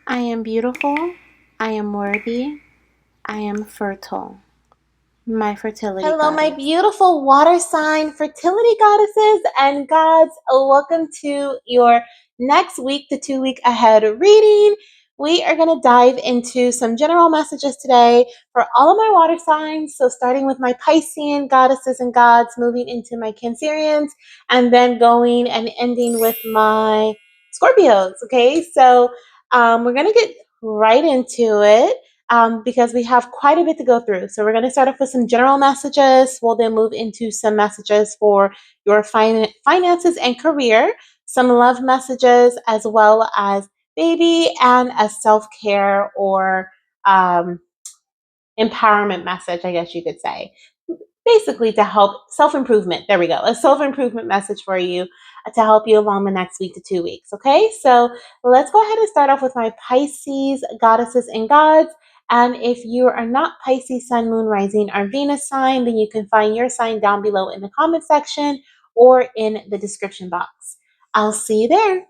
I am beautiful. I am worthy. I am fertile. My fertility Hello, my goddess. beautiful water sign fertility goddesses and gods. Welcome to your next week to 2 week ahead reading. We are going to dive into some general messages today for all of my water signs. So, starting with my Piscean goddesses and gods, moving into my Cancerians, and then going and ending with my Scorpios. Okay, so we're going to get right into it because we have quite a bit to go through. So we're going to start off with some general messages. We'll then move into some messages for your finances and career, some love messages, as well as baby, and a self-care or um, empowerment message, I guess you could say. Basically, to help self-improvement. There we go. A self-improvement message for you to help you along the next week to 2 weeks. Okay, so let's go ahead and start off with my Pisces goddesses and gods. And if you are not Pisces, Sun, Moon, Rising, or Venus sign, then you can find your sign down below in the comment section or in the description box. I'll see you there.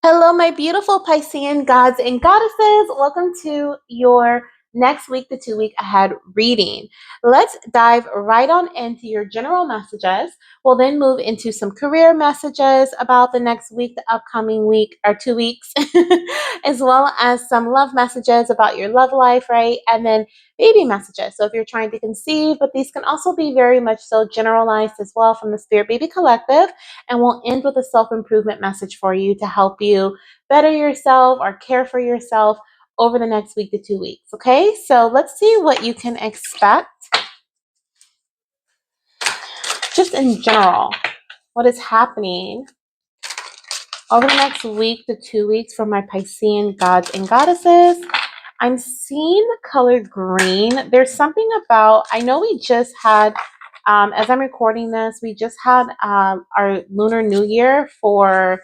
Hello, my beautiful Piscean gods and goddesses. Welcome to your next week to 2 week ahead reading. Let's dive right on into your general messages. We'll then move into some career messages about the next week, the upcoming week or 2 weeks, as well as some love messages about your love life, right? And then baby messages. So if you're trying to conceive, but these can also be very much so generalized as well from the Spirit Baby Collective. And we'll end with a self improvement message for you to help you better yourself or care for yourself over the next week to 2 weeks. Okay, so let's see what you can expect just in general. What is happening over the next week to 2 weeks for my Piscean gods and goddesses? I'm seeing the color green. There's something about, I know we just had, as I'm recording this, we just had our Lunar New Year for,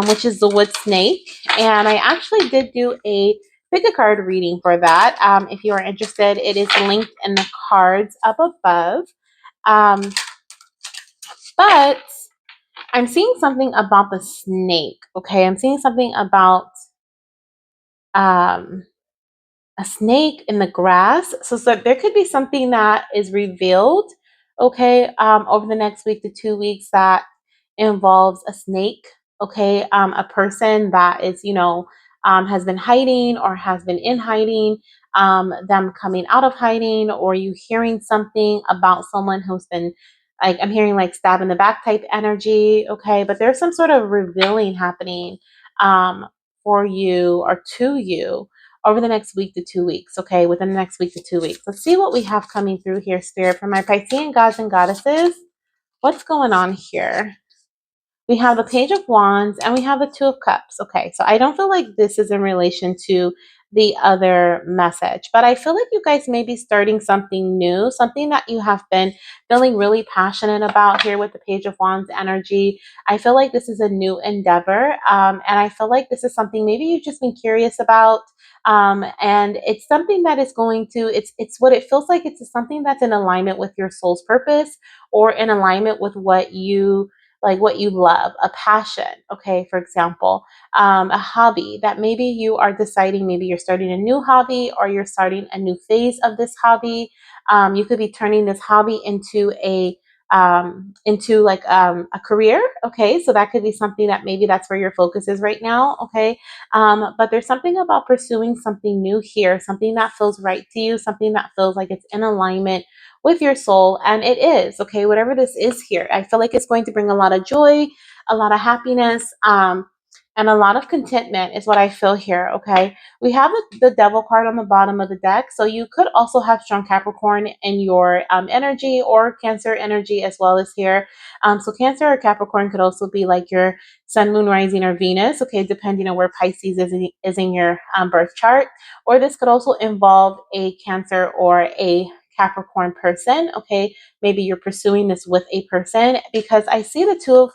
which is the wood snake. And I actually did do a pick a card reading for that. If you are interested, it is linked in the cards up above. Um, but I'm seeing something about the snake. Okay, I'm seeing something about um, a snake in the grass. So there could be something that is revealed, okay, over the next week to 2 weeks that involves a snake, okay, a person that is, has been hiding or has been in hiding, them coming out of hiding, or you hearing something about someone who's been, like, I'm hearing like stab in the back type energy, okay, but there's some sort of revealing happening for you or to you over the next week to 2 weeks, okay, within the next week to 2 weeks. Let's see what we have coming through here, Spirit, for my Piscean gods and goddesses. What's going on here? We have the Page of Wands and we have the Two of Cups. Okay, so I don't feel like this is in relation to the other message, but I feel like you guys may be starting something new, something that you have been feeling really passionate about here with the Page of Wands energy. I feel like this is a new endeavor, and I feel like this is something maybe you've just been curious about, and it's something that is going to, it's what it feels like. It's something that's in alignment with your soul's purpose or in alignment with what you like, what you love, a passion, okay, for example, a hobby that maybe you are deciding, maybe you're starting a new hobby or you're starting a new phase of this hobby. You could be turning this hobby into like a career, okay, so that could be something that maybe that's where your focus is right now, okay, but there's something about pursuing something new here, something that feels right to you, something that feels like it's in alignment with your soul. And it is, okay, whatever this is here, I feel like it's going to bring a lot of joy, a lot of happiness, and a lot of contentment is what I feel here, okay. We have the devil card on the bottom of the deck, so you could also have strong Capricorn in your energy, or Cancer energy as well as here. So Cancer or Capricorn could also be like your Sun, Moon, Rising, or Venus, okay, depending on where Pisces is in your birth chart. Or this could also involve a Cancer or a Capricorn person, okay. Maybe you're pursuing this with a person, because I see the two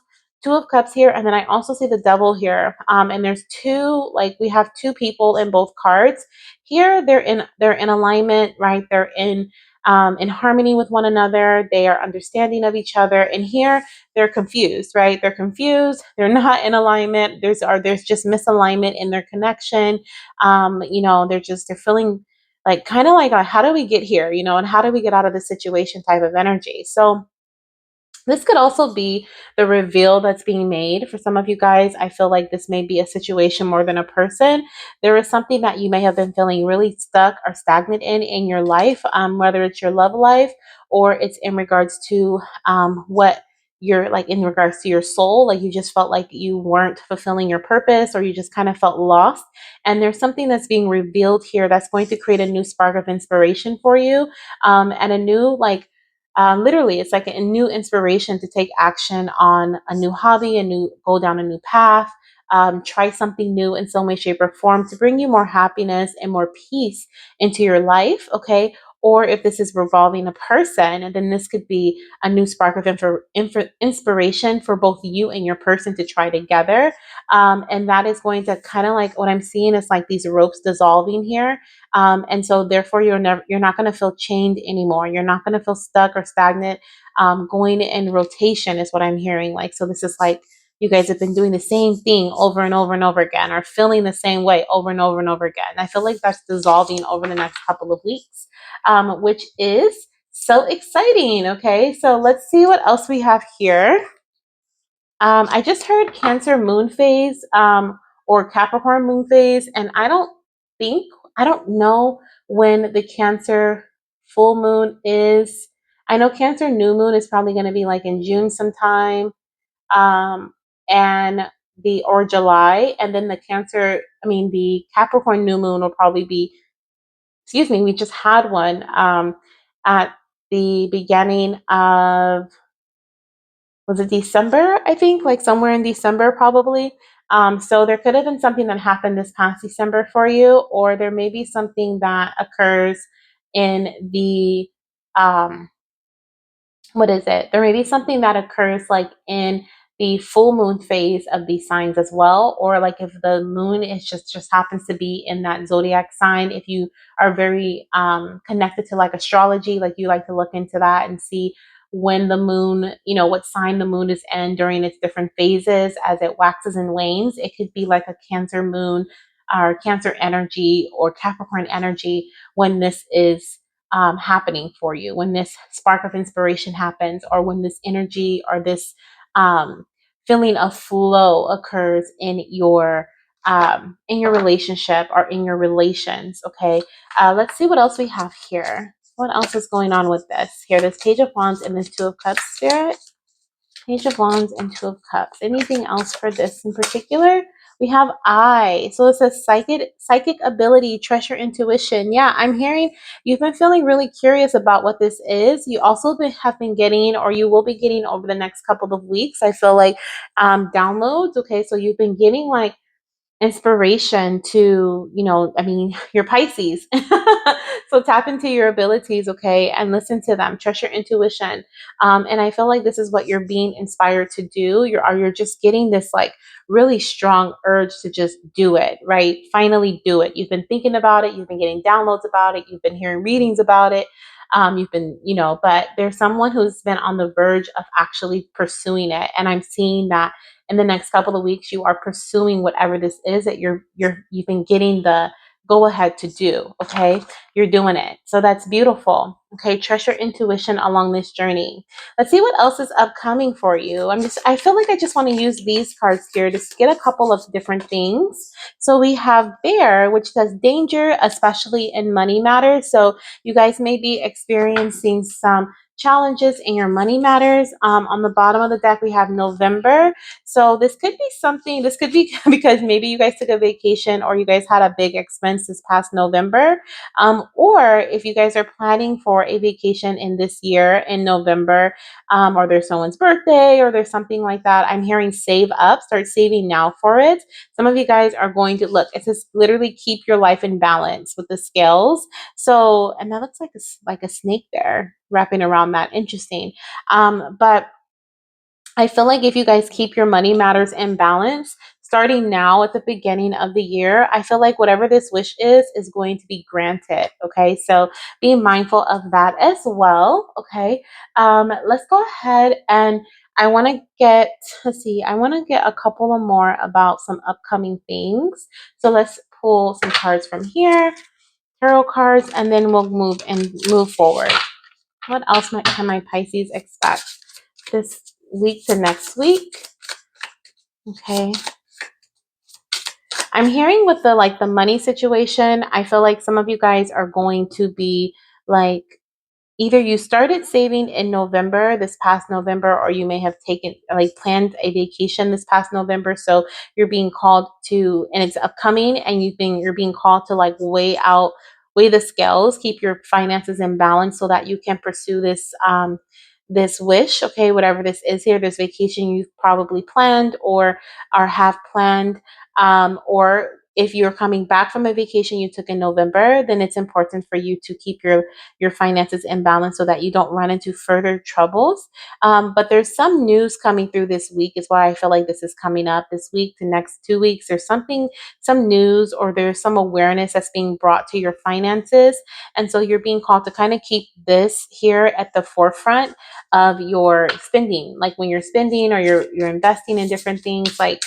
of cups here, and then I also see the devil here, and there's two, like, we have two people in both cards here. They're in alignment, right? They're in in harmony with one another. They are understanding of each other. And here they're confused, right? They're confused. They're not in alignment. There's just misalignment in their connection. They're feeling like kind of like how do we get here, and how do we get out of this situation type of energy. So this could also be the reveal that's being made for some of you guys. I feel like this may be a situation more than a person. There is something that you may have been feeling really stuck or stagnant in your life, whether it's your love life or it's in regards to what you're like in regards to your soul. Like you just felt like you weren't fulfilling your purpose or you just kind of felt lost. And there's something that's being revealed here that's going to create a new spark of inspiration for you, and a new literally it's like a new inspiration to take action on a new hobby, go down a new path, try something new in some way, shape, or form to bring you more happiness and more peace into your life. Okay. Or if this is revolving a person, then this could be a new spark of inspiration for both you and your person to try together. And that is going to kind of like what I'm seeing is like these ropes dissolving here, and so therefore you're not going to feel chained anymore. You're not going to feel stuck or stagnant. Going in rotation is what I'm hearing. Like, so this is like you guys have been doing the same thing over and over and over again, or feeling the same way over and over and over again. I feel like that's dissolving over the next couple of weeks, which is so exciting. Okay, so let's see what else we have here. I just heard Cancer moon phase, or Capricorn moon phase, and I don't know when the Cancer full moon is. I know Cancer new moon is probably going to be like in June sometime, um, and or July, and then the Capricorn new moon will probably be. Excuse me, we just had one at the beginning of, was it December? I think like somewhere in December, probably. So there could have been something that happened this past December for you, or there may be something that occurs in the um, what is it? There may be something that occurs like in the full moon phase of these signs as well, or like if the moon is just happens to be in that zodiac sign. If you are very connected to like astrology, like you like to look into that and see when the moon, what sign the moon is in during its different phases as it waxes and wanes. It could be like a Cancer moon or Cancer energy or Capricorn energy when this is happening for you, when this spark of inspiration happens, or when this energy or this um, feeling of flow occurs in your relationship or in your relations. Okay, let's see what else we have here. What else is going on with this? Here, this Page of Wands and this Two of Cups, Spirit. Page of Wands and Two of Cups. Anything else for this in particular? We have I. So it says psychic ability, treasure intuition. Yeah, I'm hearing you've been feeling really curious about what this is. You also have been getting, or you will be getting over the next couple of weeks, I feel like downloads. Okay, so you've been getting like inspiration to, your Pisces. So tap into your abilities, okay, and listen to them. Trust your intuition. And I feel like this is what you're being inspired to do. You're just getting this like really strong urge to just do it, right? Finally do it. You've been thinking about it. You've been getting downloads about it. You've been hearing readings about it. But there's someone who's been on the verge of actually pursuing it. And I'm seeing that in the next couple of weeks, you are pursuing whatever this is that you've been getting the go ahead to do. Okay, you're doing it, so that's beautiful. Okay, trust your intuition along this journey. Let's see what else is upcoming for you. I feel like I just want to use these cards here to get a couple of different things. So we have Bear, which says danger, especially in money matters. So you guys may be experiencing some challenges in your money matters. On the bottom of the deck, we have November. So this could be something, this could be because maybe you guys took a vacation or you guys had a big expense this past November. Or if you guys are planning for a vacation in this year in November, or there's someone's birthday or there's something like that, I'm hearing save up, start saving now for it. Some of you guys are going to look, it says literally keep your life in balance with the scales. So, and that looks like a snake there wrapping around that. Interesting. But I feel like if you guys keep your money matters in balance, starting now at the beginning of the year, I feel like whatever this wish is going to be granted. Okay, so be mindful of that as well. Okay, let's go ahead and I want to get, let's see, I want to get a couple of more about some upcoming things. So let's pull some cards from here, tarot cards, and then we'll move forward. What else can my Pisces expect this week to next week? Okay. I'm hearing with the money situation, I feel like some of you guys are going to be like, either you started saving in November, this past November, or you may have taken planned a vacation this past November. So you're being called to, and it's upcoming, and you're being called to weigh the scales, keep your finances in balance so that you can pursue this wish. Okay, whatever this is here, this vacation you've probably planned or have planned, or if you're coming back from a vacation you took in November, then it's important for you to keep your finances in balance so that you don't run into further troubles. But there's some news coming through this week, is why I feel like this is coming up this week to next 2 weeks. There's some news, or there's some awareness that's being brought to your finances. And so you're being called to kind of keep this here at the forefront of your spending. Like when you're spending or you're investing in different things, like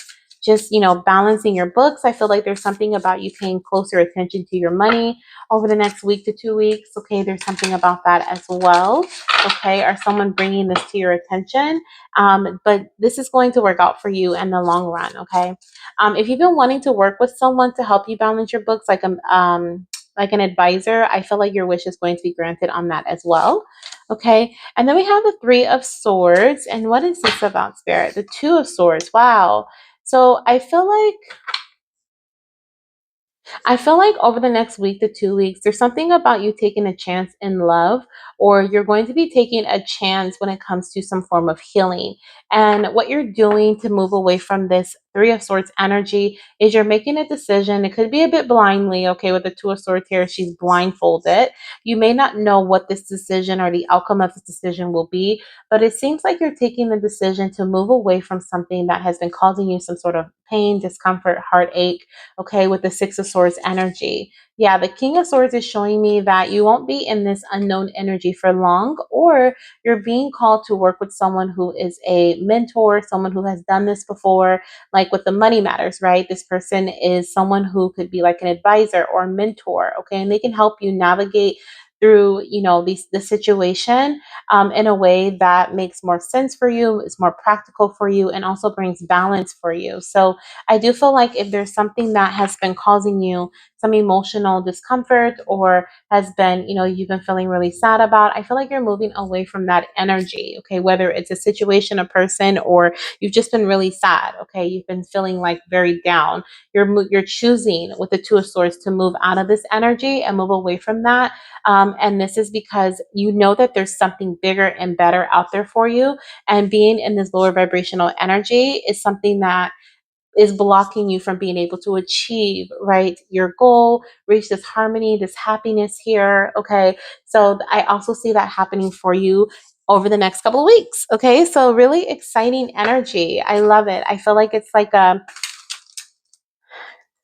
just balancing your books. I feel like there's something about you paying closer attention to your money over the next week to 2 weeks. Okay, there's something about that as well. Okay, or someone bringing this to your attention. But this is going to work out for you in the long run. Okay, if you've been wanting to work with someone to help you balance your books, like an advisor, I feel like your wish is going to be granted on that as well. Okay, and then we have the Three of Swords. And what is this about, Spirit? The Two of Swords. Wow. So I feel like over the next week to 2 weeks, there's something about you taking a chance in love, or you're going to be taking a chance when it comes to some form of healing. And what you're doing to move away from this Three of Swords energy is you're making a decision. It could be a bit blindly, okay, with the Two of Swords here, she's blindfolded. You may not know what this decision or the outcome of this decision will be, but it seems like you're taking the decision to move away from something that has been causing you some sort of pain, discomfort, heartache. Okay, with the Six of Swords energy. Yeah, the King of Swords is showing me that you won't be in this unknown energy for long, or you're being called to work with someone who is a mentor, someone who has done this before, like with the money matters, right? This person is someone who could be like an advisor or a mentor, okay, and they can help you navigate through the situation in a way that makes more sense for you, is more practical for you, and also brings balance for you. So I do feel like if there's something that has been causing you some emotional discomfort, or has been, you've been feeling really sad about, I feel like you're moving away from that energy. Okay, whether it's a situation, a person, or you've just been really sad. Okay, you've been feeling like very down. You're choosing with the Two of Swords to move out of this energy and move away from that. And this is because you know that there's something bigger and better out there for you. And being in this lower vibrational energy is something that is blocking you from being able to achieve, right, your goal, reach this harmony, this happiness here. Okay, so I also see that happening for you over the next couple of weeks. Okay, so really exciting energy. I love it. I feel like it's like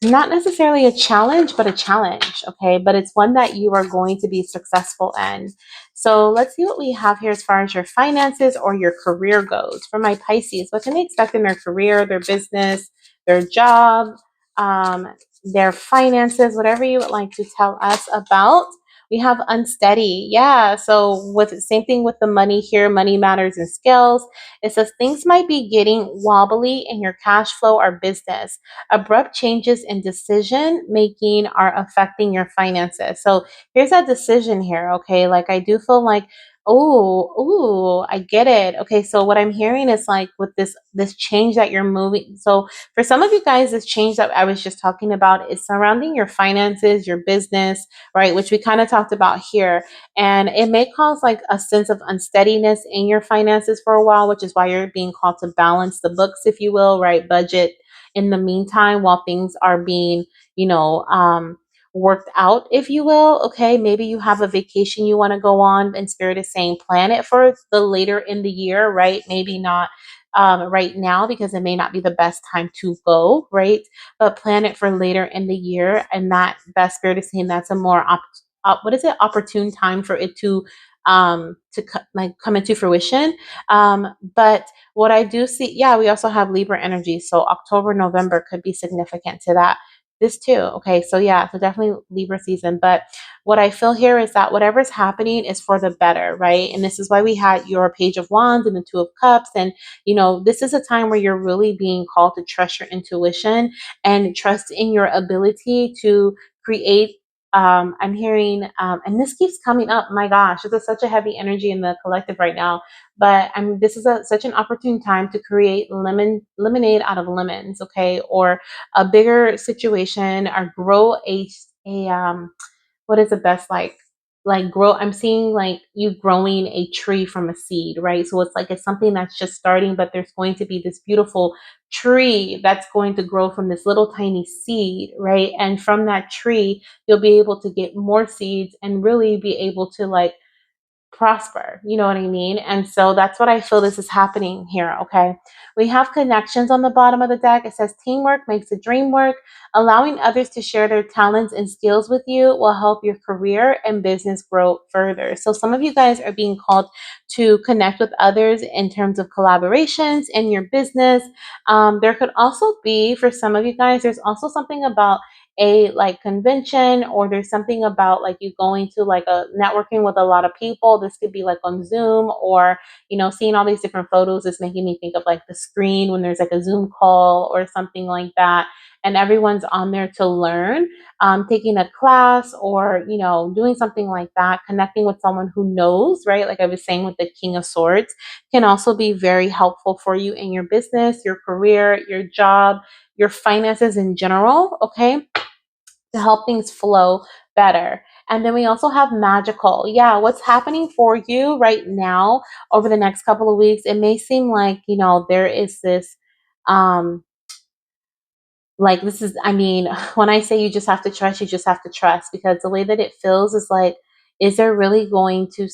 not necessarily a challenge, but a challenge, okay? But it's one that you are going to be successful in. So let's see what we have here as far as your finances or your career goes. For my Pisces, what can they expect in their career, their business, their job, their finances, whatever you would like to tell us about. We have unsteady. Yeah. So with the same thing with the money here, money matters and scales. It says things might be getting wobbly in your cash flow or business. Abrupt changes in decision making are affecting your finances. So here's that decision here. Okay. Like I do feel like, I get it. Okay. So what I'm hearing is like with this change that you're moving. So for some of you guys, this change that I was just talking about is surrounding your finances, your business, right? Which we kind of talked about here. And it may cause like a sense of unsteadiness in your finances for a while, which is why you're being called to balance the books, if you will, right? Budget in the meantime while things are being, worked out, if you will. Okay, maybe you have a vacation you want to go on, and Spirit is saying plan it for the later in the year, right? Maybe not right now, because it may not be the best time to go, right? But plan it for later in the year. And that spirit is saying that's a more what is it, opportune time for it to like come into fruition. But what I do see, yeah, we also have Libra energy. So October, November could be significant to that. This too. Okay. So yeah, so definitely Libra season. But what I feel here is that whatever's happening is for the better, right? And this is why we had your Page of Wands and the Two of Cups. And, this is a time where you're really being called to trust your intuition and trust in your ability to create. I'm hearing, and this keeps coming up. My gosh, this is such a heavy energy in the collective right now. But this is such an opportune time to create lemonade out of lemons, okay, or a bigger situation, or grow a what is the best, like grow, I'm seeing like you growing a tree from a seed, right? So it's like it's something that's just starting, but there's going to be this beautiful tree that's going to grow from this little tiny seed, right? And from that tree you'll be able to get more seeds and really be able to like prosper. You know what I mean? And so that's what I feel this is happening here. Okay. We have connections on the bottom of the deck. It says teamwork makes the dream work. Allowing others to share their talents and skills with you will help your career and business grow further. So some of you guys are being called to connect with others in terms of collaborations in your business. There could also be, for some of you guys, there's also something about a like convention, or there's something about like you going to like a networking with a lot of people. This could be like on Zoom, or seeing all these different photos is making me think of like the screen when there's like a Zoom call or something like that, and everyone's on there to learn, taking a class, or doing something like that. Connecting with someone who knows, right? Like I was saying with the King of Swords, can also be very helpful for you in your business, your career, your job, your finances in general. Okay, to help things flow better. And then we also have magical. Yeah, what's happening for you right now over the next couple of weeks, it may seem like, there is this like this is, I mean, when I say you just have to trust, you just have to trust, because the way that it feels is like, is there really going to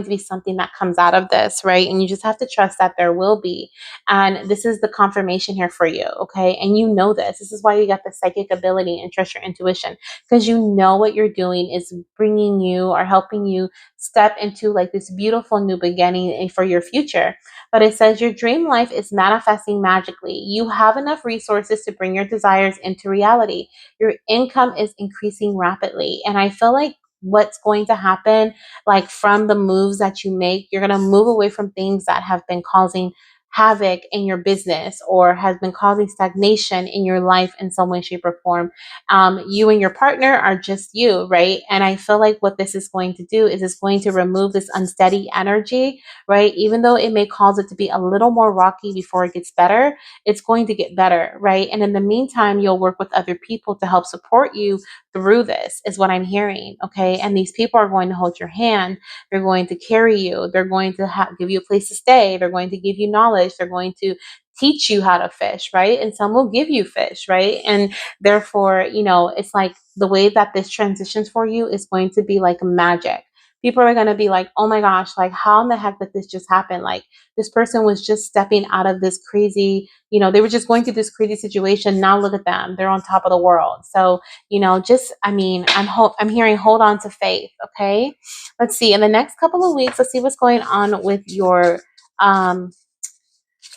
be something that comes out of this, right? And you just have to trust that there will be. And this is the confirmation here for you. Okay, and this is why you got the psychic ability and trust your intuition, because what you're doing is bringing you or helping you step into like this beautiful new beginning for your future. But it says your dream life is manifesting magically. You have enough resources to bring your desires into reality. Your income is increasing rapidly. And I feel like what's going to happen, like from the moves that you make, you're going to move away from things that have been causing havoc in your business or has been causing stagnation in your life in some way, shape, or form. You and your partner are just you, right? And I feel like what this is going to do is it's going to remove this unsteady energy, right? Even though it may cause it to be a little more rocky before it gets better, it's going to get better, right? And in the meantime, you'll work with other people to help support you through this, is what I'm hearing. Okay. And these people are going to hold your hand. They're going to carry you. They're going to give you a place to stay. They're going to give you knowledge. They're going to teach you how to fish, right? And some will give you fish, right? And therefore, it's like the way that this transitions for you is going to be like magic. People are going to be like, oh my gosh, like how in the heck did this just happen? Like this person was just stepping out of this crazy, they were just going through this crazy situation. Now look at them. They're on top of the world. So, I'm hearing hold on to faith. Okay. Let's see. In the next couple of weeks, let's see what's going on with um,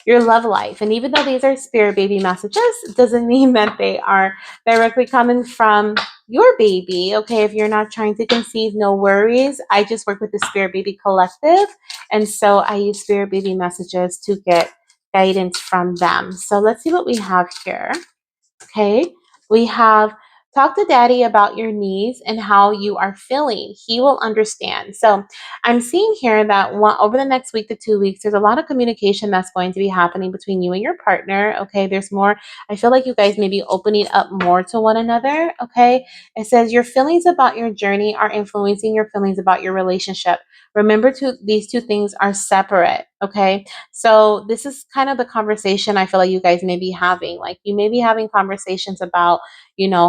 your love life. And even though these are spirit baby messages, it doesn't mean that they are directly coming from your baby. Okay, if you're not trying to conceive, no worries. I just work with the Spirit Baby Collective. And so I use spirit baby messages to get guidance from them. So let's see what we have here. Okay, we have talk to daddy about your needs and how you are feeling. He will understand. So I'm seeing here that over the next week to 2 weeks, there's a lot of communication that's going to be happening between you and your partner. Okay, there's more. I feel like you guys may be opening up more to one another. Okay, it says your feelings about your journey are influencing your feelings about your relationship. Remember, these two things are separate. Okay, so this is kind of the conversation I feel like you guys may be having. Like you may be having conversations about,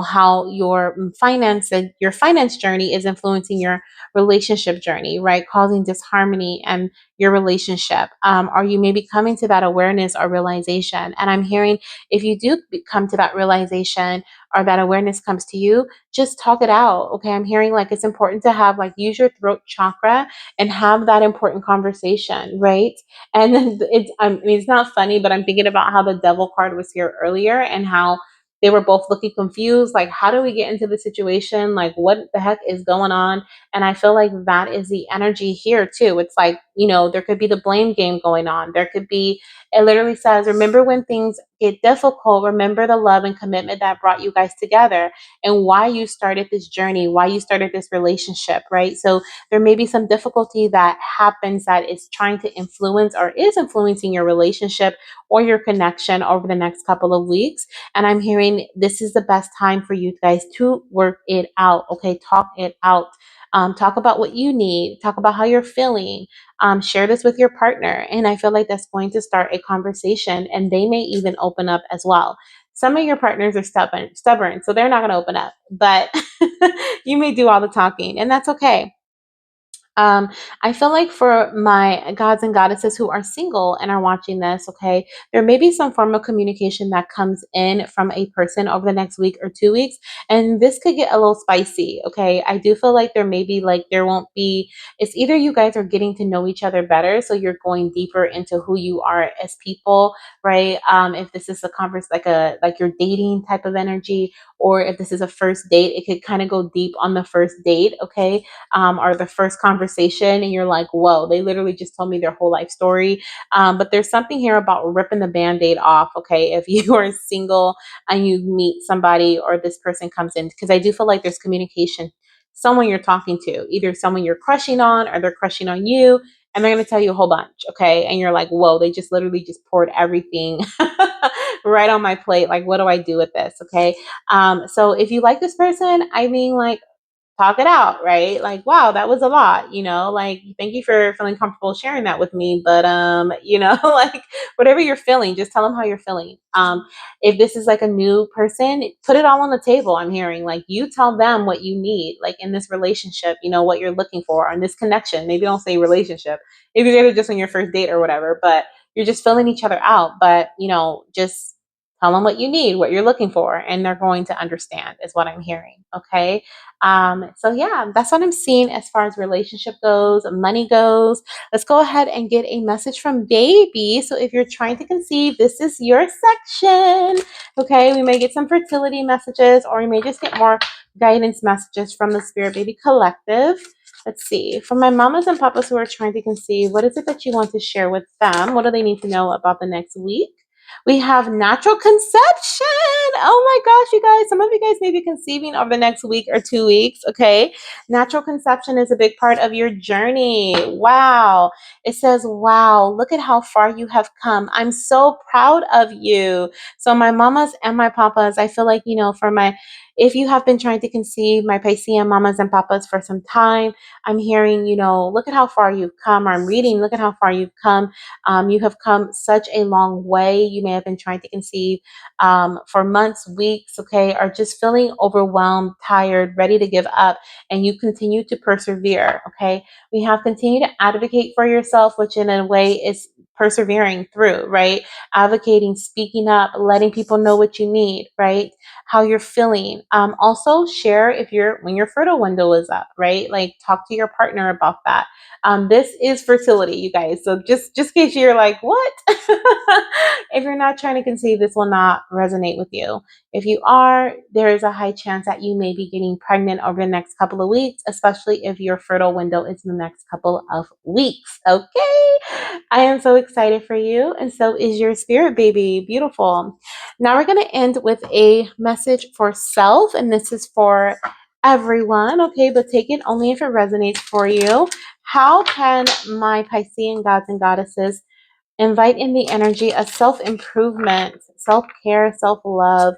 how your finance journey is influencing your relationship journey, right? Causing disharmony and your relationship? Are you maybe coming to that awareness or realization? And I'm hearing if you do come to that realization or that awareness comes to you, just talk it out. Okay. I'm hearing like it's important to have like use your throat chakra and have that important conversation, right? And then I mean, it's not funny, but I'm thinking about how the devil card was here earlier and how they were both looking confused. Like, how do we get into the situation? Like, what the heck is going on? And I feel like that is the energy here too. It's like, there could be the blame game going on. There could be, it literally says, remember when things get difficult, remember the love and commitment that brought you guys together and why you started this journey, why you started this relationship, right? So there may be some difficulty that happens that is trying to influence or is influencing your relationship or your connection over the next couple of weeks. And I'm hearing this is the best time for you guys to work it out. Okay, talk it out. Talk about what you need. Talk about how you're feeling. Share this with your partner. And I feel like that's going to start a conversation and they may even open up as well. Some of your partners are stubborn, so they're not going to open up, but you may do all the talking, and that's okay. Um, I feel like for my gods and goddesses who are single and are watching this, okay, there may be some form of communication that comes in from a person over the next week or 2 weeks, and this could get a little spicy, okay. I do feel like there may be like there won't be. It's either you guys are getting to know each other better, so you're going deeper into who you are as people, right? If this is a converse like your dating type of energy, or if this is a first date, it could kind of go deep on the first date, okay, or the first conversation, and you're like, whoa, they literally just told me their whole life story. But there's something here about ripping the band-aid off, okay? If you are single and you meet somebody or this person comes in, because I do feel like there's communication, someone you're talking to, either someone you're crushing on or they're crushing on you, and they're going to tell you a whole bunch, okay? And you're like, whoa, they just literally just poured everything right on my plate. Like, what do I do with this, okay? So if you like this person, I mean, like, talk it out, right? Like, wow, that was a lot, like, thank you for feeling comfortable sharing that with me. But, like, whatever you're feeling, just tell them how you're feeling. If this is like a new person, put it all on the table. I'm hearing like you tell them what you need, like in this relationship, what you're looking for on this connection. Maybe don't say relationship if you're just on your first date or whatever, but you're just filling each other out. But, just tell them what you need, what you're looking for, and they're going to understand, is what I'm hearing. Okay. So yeah, that's what I'm seeing as far as relationship goes, money goes. Let's go ahead and get a message from baby. So if you're trying to conceive, this is your section. Okay, we may get some fertility messages, or we may just get more guidance messages from the Spirit Baby Collective. Let's see. For my mamas and papas who are trying to conceive, what is it that you want to share with them? What do they need to know about the next week? We have natural conception. Oh my gosh, you guys, some of you guys may be conceiving over the next week or 2 weeks, okay? Natural conception is a big part of your journey. Wow. It says, wow, look at how far you have come. I'm so proud of you. So my mamas and my papas, I feel like, if you have been trying to conceive, my Piscean mamas and papas for some time, I'm hearing, look at how far you've come, or I'm reading, look at how far you've come. You have come such a long way. You may have been trying to conceive for months, weeks, okay, or just feeling overwhelmed, tired, ready to give up, and you continue to persevere, okay? We have continued to advocate for yourself, which in a way is persevering through, right? Advocating, speaking up, letting people know what you need, right? How you're feeling. Also share when your fertile window is up, right? Like talk to your partner about that. This is fertility, you guys. So just in case you're like, what? If you're not trying to conceive, this will not resonate with you. If you are, there is a high chance that you may be getting pregnant over the next couple of weeks, especially if your fertile window is in the next couple of weeks. Okay. I am so excited for you. And so is your spirit baby. Beautiful. Now we're going to end with a message for self. And this is for everyone. Okay. But take it only if it resonates for you. How can my Piscean gods and goddesses invite in the energy of self-improvement, self-care, self-love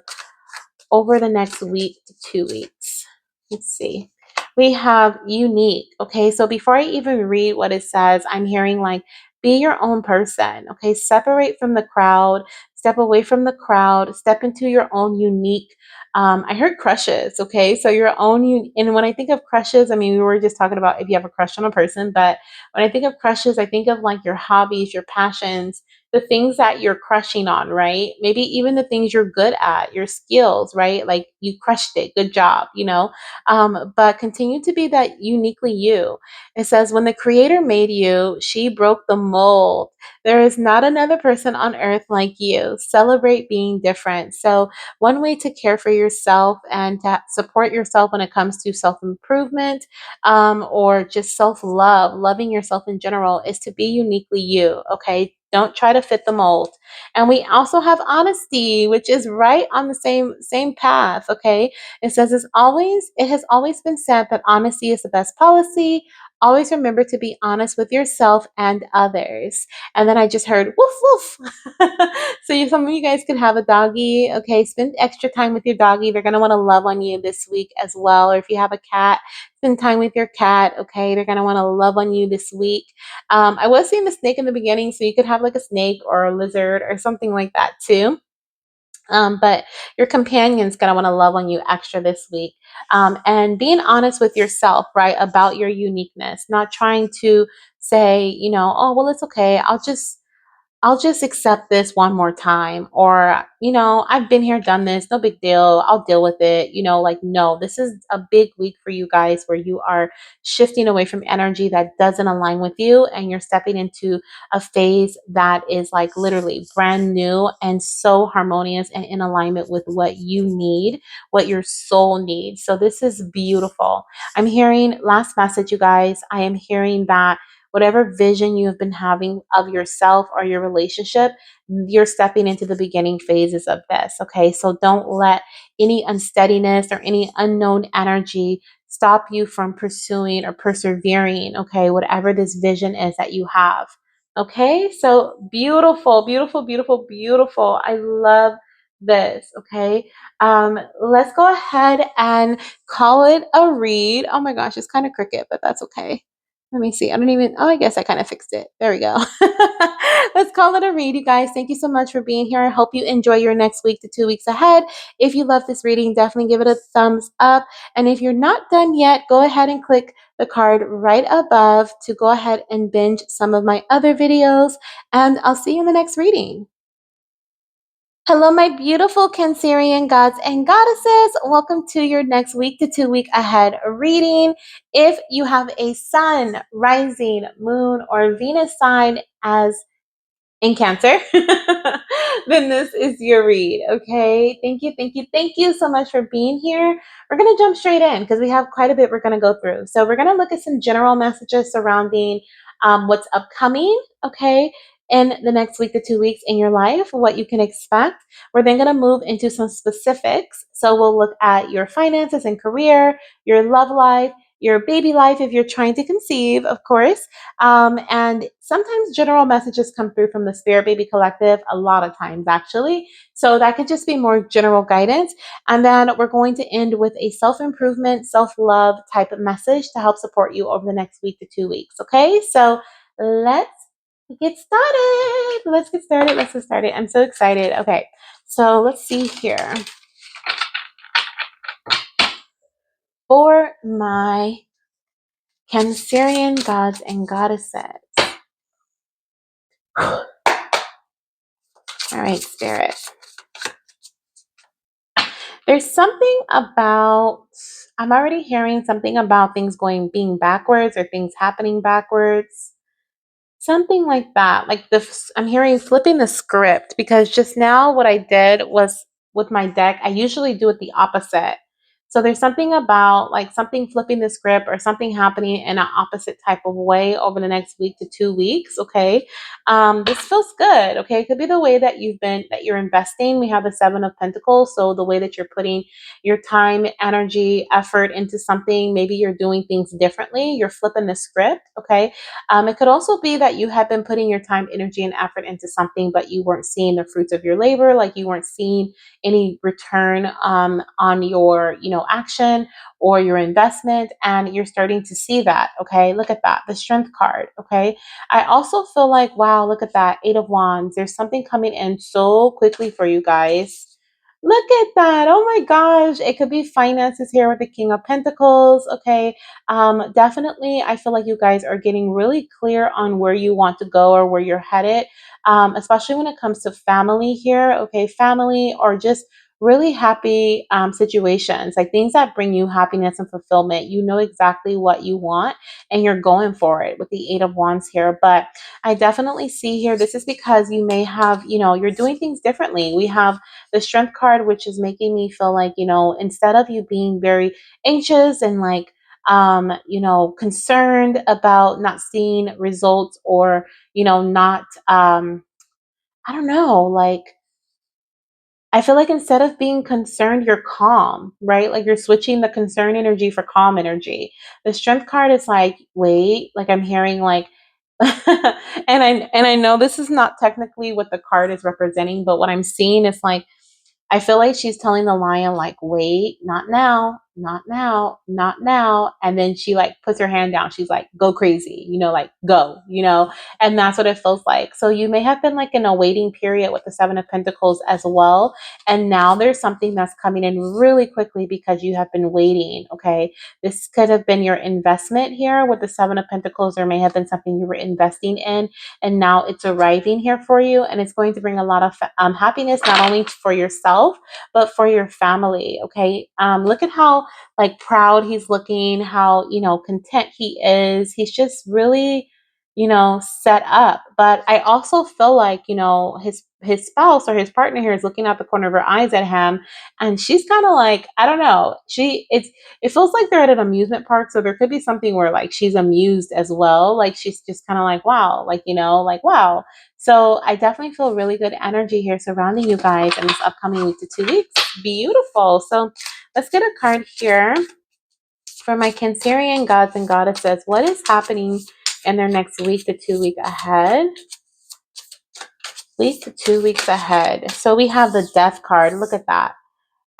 over the next week to 2 weeks? Let's see. We have unique. Okay, so before I even read what it says, I'm hearing like, be your own person. Okay, separate from the crowd. step away from the crowd, step into your own unique, I heard crushes, okay? So your own, and when I think of crushes, I mean, we were just talking about if you have a crush on a person, but when I think of crushes, I think of like your hobbies, your passions, the things that you're crushing on, right? Maybe even the things you're good at, your skills, right? Like you crushed it, good job, but continue to be that uniquely you. It says, when the creator made you, she broke the mold. There is not another person on earth like you. Celebrate being different. So, one way to care for yourself and to support yourself when it comes to self improvement, or just self love, loving yourself in general, is to be uniquely you. Okay. Don't try to fit the mold. And we also have honesty, which is right on the same path. Okay. It says, it has always been said that honesty is the best policy. Always remember to be honest with yourself and others. And then I just heard woof woof. So some of you guys could have a doggy. Okay, spend extra time with your doggy. They're gonna want to love on you this week as well. Or if you have a cat, spend time with your cat. Okay, they're gonna want to love on you this week. I was seeing the snake in the beginning, so you could have like a snake or a lizard or something like that too. But your companion's gonna want to love on you extra this week. And being honest with yourself, right, about your uniqueness, not trying to say, oh, well, it's okay. I'll just accept this one more time. Or, I've been here, done this, no big deal. I'll deal with it. Like, no, this is a big week for you guys where you are shifting away from energy that doesn't align with you. And you're stepping into a phase that is like literally brand new and so harmonious and in alignment with what you need, what your soul needs. So this is beautiful. I'm hearing, last message, you guys, I am hearing that whatever vision you have been having of yourself or your relationship, you're stepping into the beginning phases of this. Okay. So don't let any unsteadiness or any unknown energy stop you from pursuing or persevering. Okay. Whatever this vision is that you have. Okay. So beautiful, beautiful, beautiful, beautiful. I love this. Okay. Let's go ahead and call it a read. Oh my gosh, it's kind of cricket, but that's okay. Let me see. I guess I kind of fixed it. There we go. Let's call it a read, you guys. Thank you so much for being here. I hope you enjoy your next week to 2 weeks ahead. If you love this reading, definitely give it a thumbs up. And if you're not done yet, go ahead and click the card right above to go ahead and binge some of my other videos. And I'll see you in the next reading. Hello, my beautiful Cancerian gods and goddesses. Welcome to your next week to 2 week ahead reading. If you have a sun, rising, moon, or Venus sign as in Cancer, then this is your read. Okay. Thank you. Thank you. Thank you so much for being here. We're going to jump straight in because we have quite a bit we're going to go through. So we're going to look at some general messages surrounding what's upcoming. Okay. In the next week to 2 weeks in your life, what you can expect. We're then going to move into some specifics. So we'll look at your finances and career, your love life, your baby life if you're trying to conceive, of course, and sometimes general messages come through from the Spirit Baby Collective, a lot of times actually. So that could just be more general guidance. And then we're going to end with a self improvement, self love type of message to help support you over the next week to 2 weeks. Okay, so let's get started. Let's get started. Let's get started. I'm so excited. Okay, so let's see here. For my Cancerian gods and goddesses. All right, Spirit. There's something about, I'm already hearing something about things being backwards or things happening backwards. Something like that. I'm hearing flipping the script because just now what I did was with my deck, I usually do it the opposite. So there's something about like something flipping the script or something happening in an opposite type of way over the next week to 2 weeks. Okay. This feels good. Okay. It could be the way that you're investing. We have the 7 of Pentacles. So the way that you're putting your time, energy, effort into something, maybe you're doing things differently. You're flipping the script. Okay. It could also be that you have been putting your time, energy, and effort into something, but you weren't seeing the fruits of your labor, like you weren't seeing any return on your, action or your investment, and you're starting to see that. Okay, look at that, the Strength card. Okay, I also feel like, wow, look at that, Eight of Wands. There's something coming in so quickly for you guys. Look at that. Oh my gosh. It could be finances here with the King of Pentacles. Okay. Definitely, I feel like you guys are getting really clear on where you want to go or where you're headed, especially when it comes to family here. Okay. Family or just really happy situations, like things that bring you happiness and fulfillment. You know exactly what you want and you're going for it with the Eight of Wands here. But I definitely see here, this is because you may have, you're doing things differently. We have the Strength card, which is making me feel like, instead of you being very anxious and like, concerned about not seeing results or, not, I don't know, like, I feel like instead of being concerned, you're calm, right? Like you're switching the concern energy for calm energy. The Strength card is like, wait, like I'm hearing like and I know this is not technically what the card is representing, but what I'm seeing is like I feel like she's telling the lion, like, wait, not now, not now, not now. And then she like puts her hand down. She's like, go crazy, like go, and that's what it feels like. So you may have been like in a waiting period with the Seven of Pentacles as well. And now there's something that's coming in really quickly because you have been waiting. Okay. This could have been your investment here with the Seven of Pentacles. There may have been something you were investing in and now it's arriving here for you, and it's going to bring a lot of happiness, not only for yourself but for your family. Okay, look at how like proud he's looking, how content he is. He's just really set up. But I also feel like his spouse or his partner here is looking out the corner of her eyes at him, and she's kind of like, I don't know, it feels like they're at an amusement park. So there could be something where like she's amused as well. Like she's just kind of like, wow, like, like, wow. So I definitely feel really good energy here surrounding you guys in this upcoming week to 2 weeks. Beautiful. So let's get a card here for my Cancerian gods and goddesses. What is happening in their next week to 2 week ahead? Week to 2 weeks ahead. So we have the Death card. Look at that.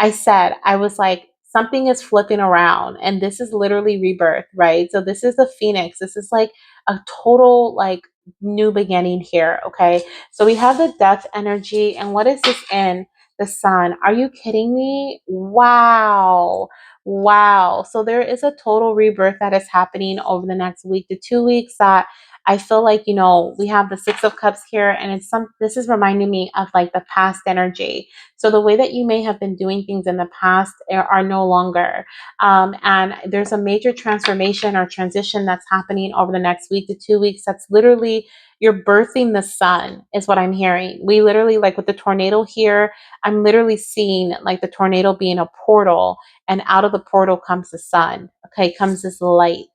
I was like, something is flipping around, and this is literally rebirth, right? So this is the Phoenix. This is like a total like new beginning here. Okay. So we have the Death energy, and what is this in? The Sun. Are you kidding me? Wow. Wow. So there is a total rebirth that is happening over the next week to 2 weeks that I feel like, we have the Six of Cups here, and this is reminding me of like the past energy. So the way that you may have been doing things in the past are no longer. And there's a major transformation or transition that's happening over the next week to 2 weeks. That's literally, you're birthing the sun, is what I'm hearing. We literally, like with the tornado here, I'm literally seeing like the tornado being a portal, and out of the portal comes the sun. Okay, comes this light.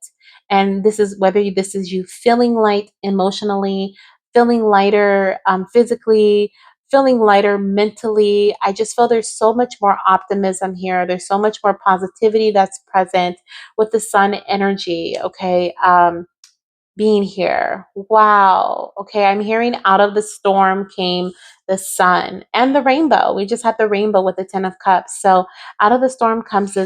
And this is whether this is you feeling light emotionally, feeling lighter physically, feeling lighter mentally. I just feel there's so much more optimism here. There's so much more positivity that's present with the sun energy. Okay. Being here. Wow. Okay, I'm hearing out of the storm came the sun and the rainbow. We just had the rainbow with the 10 of cups. So out of the storm comes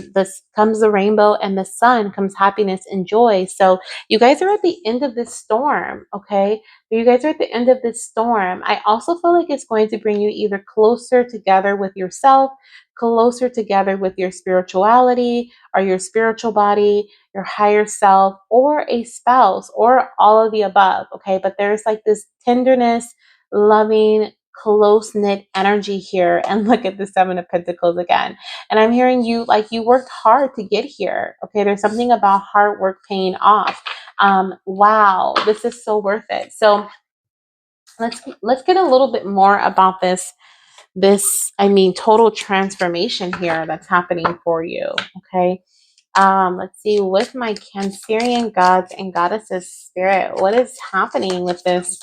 comes the rainbow, and the sun comes happiness and joy. So you guys are at the end of this storm, okay? You guys are at the end of this storm. I also feel like it's going to bring you either closer together with yourself, closer together with your spirituality or your spiritual body, your higher self, or a spouse, or all of the above. Okay. But there's like this tenderness, loving, close knit energy here. And look at the Seven of Pentacles again. And I'm hearing you like you worked hard to get here. Okay. There's something about hard work paying off. Wow. This is so worth it. So let's get a little bit more about total transformation here that's happening for you. Okay. Let's see, with my Cancerian gods and goddesses spirit, what is happening with this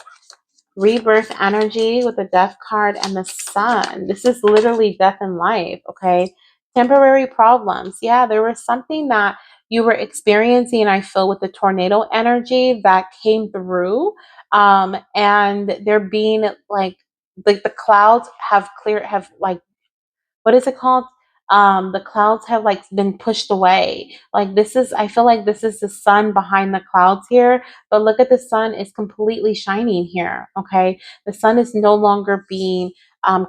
rebirth energy with the Death card and the Sun? This is literally death in life, okay? Temporary problems. Yeah, there was something that you were experiencing, I feel, with the tornado energy that came through. And they're being like the clouds have like, what is it called? The clouds have like been pushed away. Like this is, I feel like this is the sun behind the clouds here, but look at the sun is completely shining here. Okay. The sun is no longer being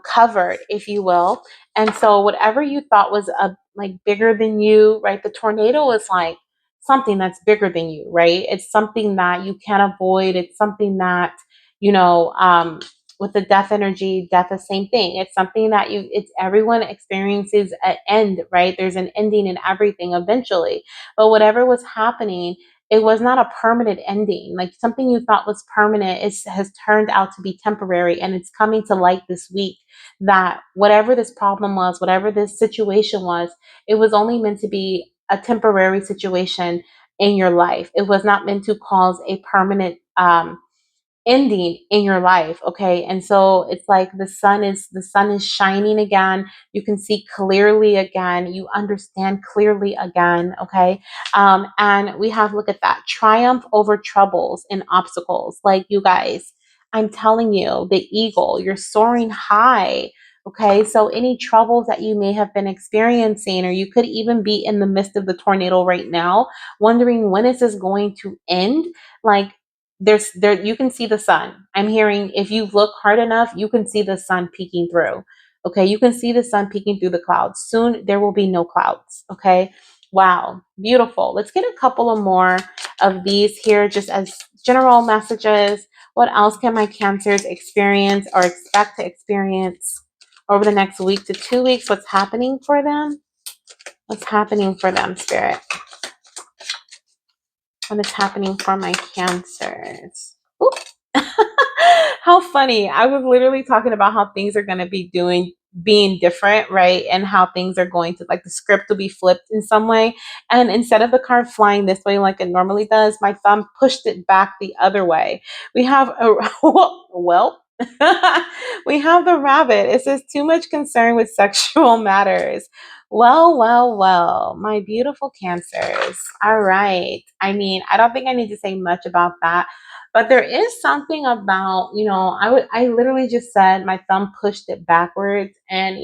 covered, if you will. And so whatever you thought was like bigger than you, right? The tornado is like something that's bigger than you, right? It's something that you can't avoid. It's something that, you know, with the death energy, death is same thing. It's something that it's everyone experiences an end, right? There's an ending in everything eventually. But whatever was happening, it was not a permanent ending. Like something you thought was permanent has turned out to be temporary. And it's coming to light this week that whatever this problem was, whatever this situation was, it was only meant to be a temporary situation in your life. It was not meant to cause a permanent ending in your life. Okay. And so it's like the sun is shining again. You can see clearly again. You understand clearly again. Okay. And we have, look at that, triumph over troubles and obstacles. Like, you guys, I'm telling you, the eagle, you're soaring high. Okay, so any troubles that you may have been experiencing, or you could even be in the midst of the tornado right now, wondering when is this going to end? Like, there you can see the sun. I'm hearing, if you look hard enough, you can see the sun peeking through. Okay, you can see the sun peeking through the clouds. Soon there will be no clouds. Okay, wow, beautiful. Let's get a couple of more of these here, just as general messages. What else can my cancers experience or expect to experience over the next week to 2 weeks? What's happening for them? What's happening for them, Spirit? What is happening for my cancers? Ooh. How funny. I was literally talking about how things are going to be being different, right? And how things are going to, like, the script will be flipped in some way. And instead of the card flying this way like it normally does, my thumb pushed it back the other way. We have a, well, we have the rabbit. It says too much concern with sexual matters. Well, well, well, my beautiful cancers. All right. I mean, I don't think I need to say much about that. But there is something about, I literally just said my thumb pushed it backwards, and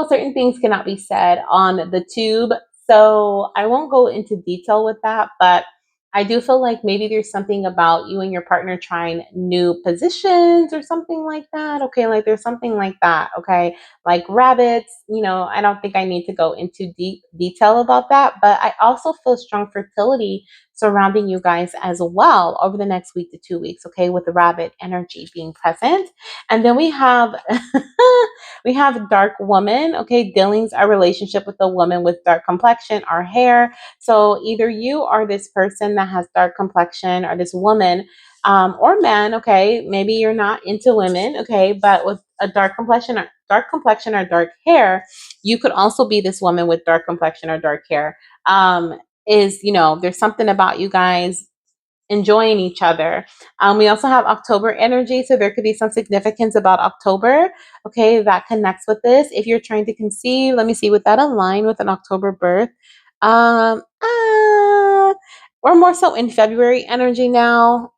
certain things cannot be said on the tube. So I won't go into detail with that, but I do feel like maybe there's something about you and your partner trying new positions or something like that. Okay, like there's something like that. Okay, like rabbits. I don't think I need to go into deep detail about that, but I also feel strong fertility surrounding you guys as well over the next week to 2 weeks. Okay, with the rabbit energy being present, and then we have we have dark woman. Okay, dealings our relationship with a woman with dark complexion or hair. So either you are this person that has dark complexion, or this woman, or man. Okay, maybe you're not into women. Okay, but with a dark complexion or dark hair, you could also be this woman with dark complexion or dark hair. There's something about you guys enjoying each other. We also have October energy, so there could be some significance about October, okay, that connects with this. If you're trying to conceive, let me see, would that align with an October birth? We're more so in February energy now.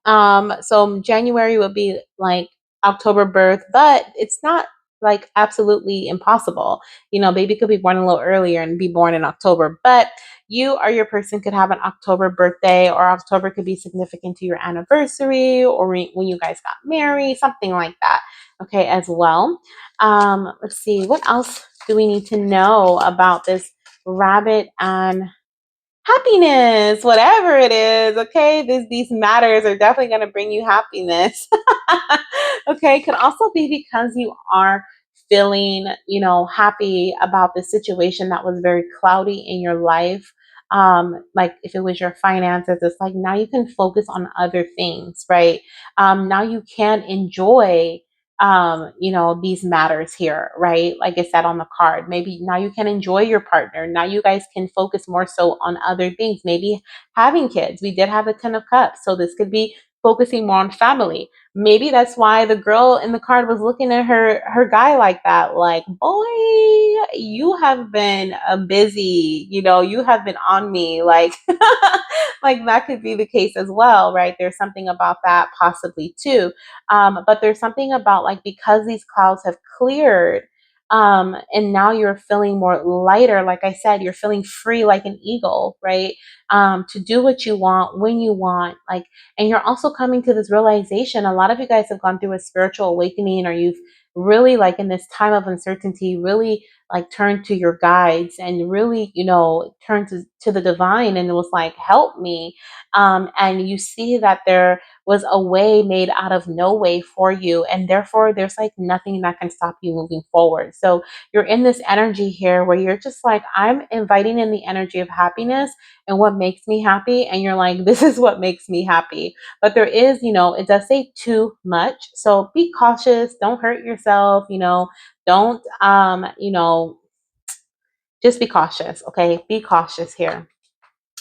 So January would be like October birth, but it's not like absolutely impossible. Baby could be born a little earlier and be born in October, but you or your person could have an October birthday, or October could be significant to your anniversary, or when you guys got married, something like that. Okay, as well. Let's see, what else do we need to know about this rabbit and happiness, whatever it is. Okay, these matters are definitely going to bring you happiness. Okay, could also be because you are feeling, happy about the situation that was very cloudy in your life. Like if it was your finances, it's like now you can focus on other things, right? Now you can enjoy these matters here, right? Like I said on the card, maybe now you can enjoy your partner. Now you guys can focus more so on other things, maybe having kids. We did have a 10 of cups. So this could be focusing more on family. Maybe that's why the girl in the card was looking at her guy like that, like, boy, you have been busy, you have been on me, like like that could be the case as well, right? There's something about that possibly too. But there's something about, like, because these clouds have cleared, and now you're feeling more lighter. Like I said, you're feeling free like an eagle, right? To do what you want when you want, like, and you're also coming to this realization. A lot of you guys have gone through a spiritual awakening, or you've really, like, in this time of uncertainty, really, like, turned to your guides and really, turned to the divine, and it was like, help me. And you see that there was a way made out of no way for you, and therefore there's like nothing that can stop you moving forward. So you're in this energy here where you're just like, I'm inviting in the energy of happiness and what makes me happy, and you're like, this is what makes me happy. But there is, it does say too much, so be cautious, don't hurt yourself, don't just be cautious. Okay, be cautious here.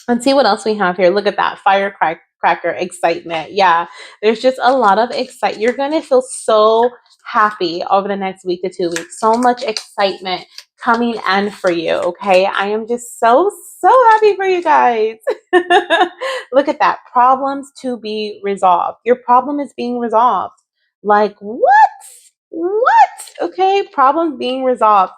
Let's see what else we have here. Look at that firecracker excitement. Yeah, there's just a lot of excitement. You're going to feel so happy over the next week to 2 weeks. So much excitement coming in for you. Okay, I am just so happy for you guys. Look at that. Problems to be resolved. Your problem is being resolved. Like, what? What? Okay, problems being resolved.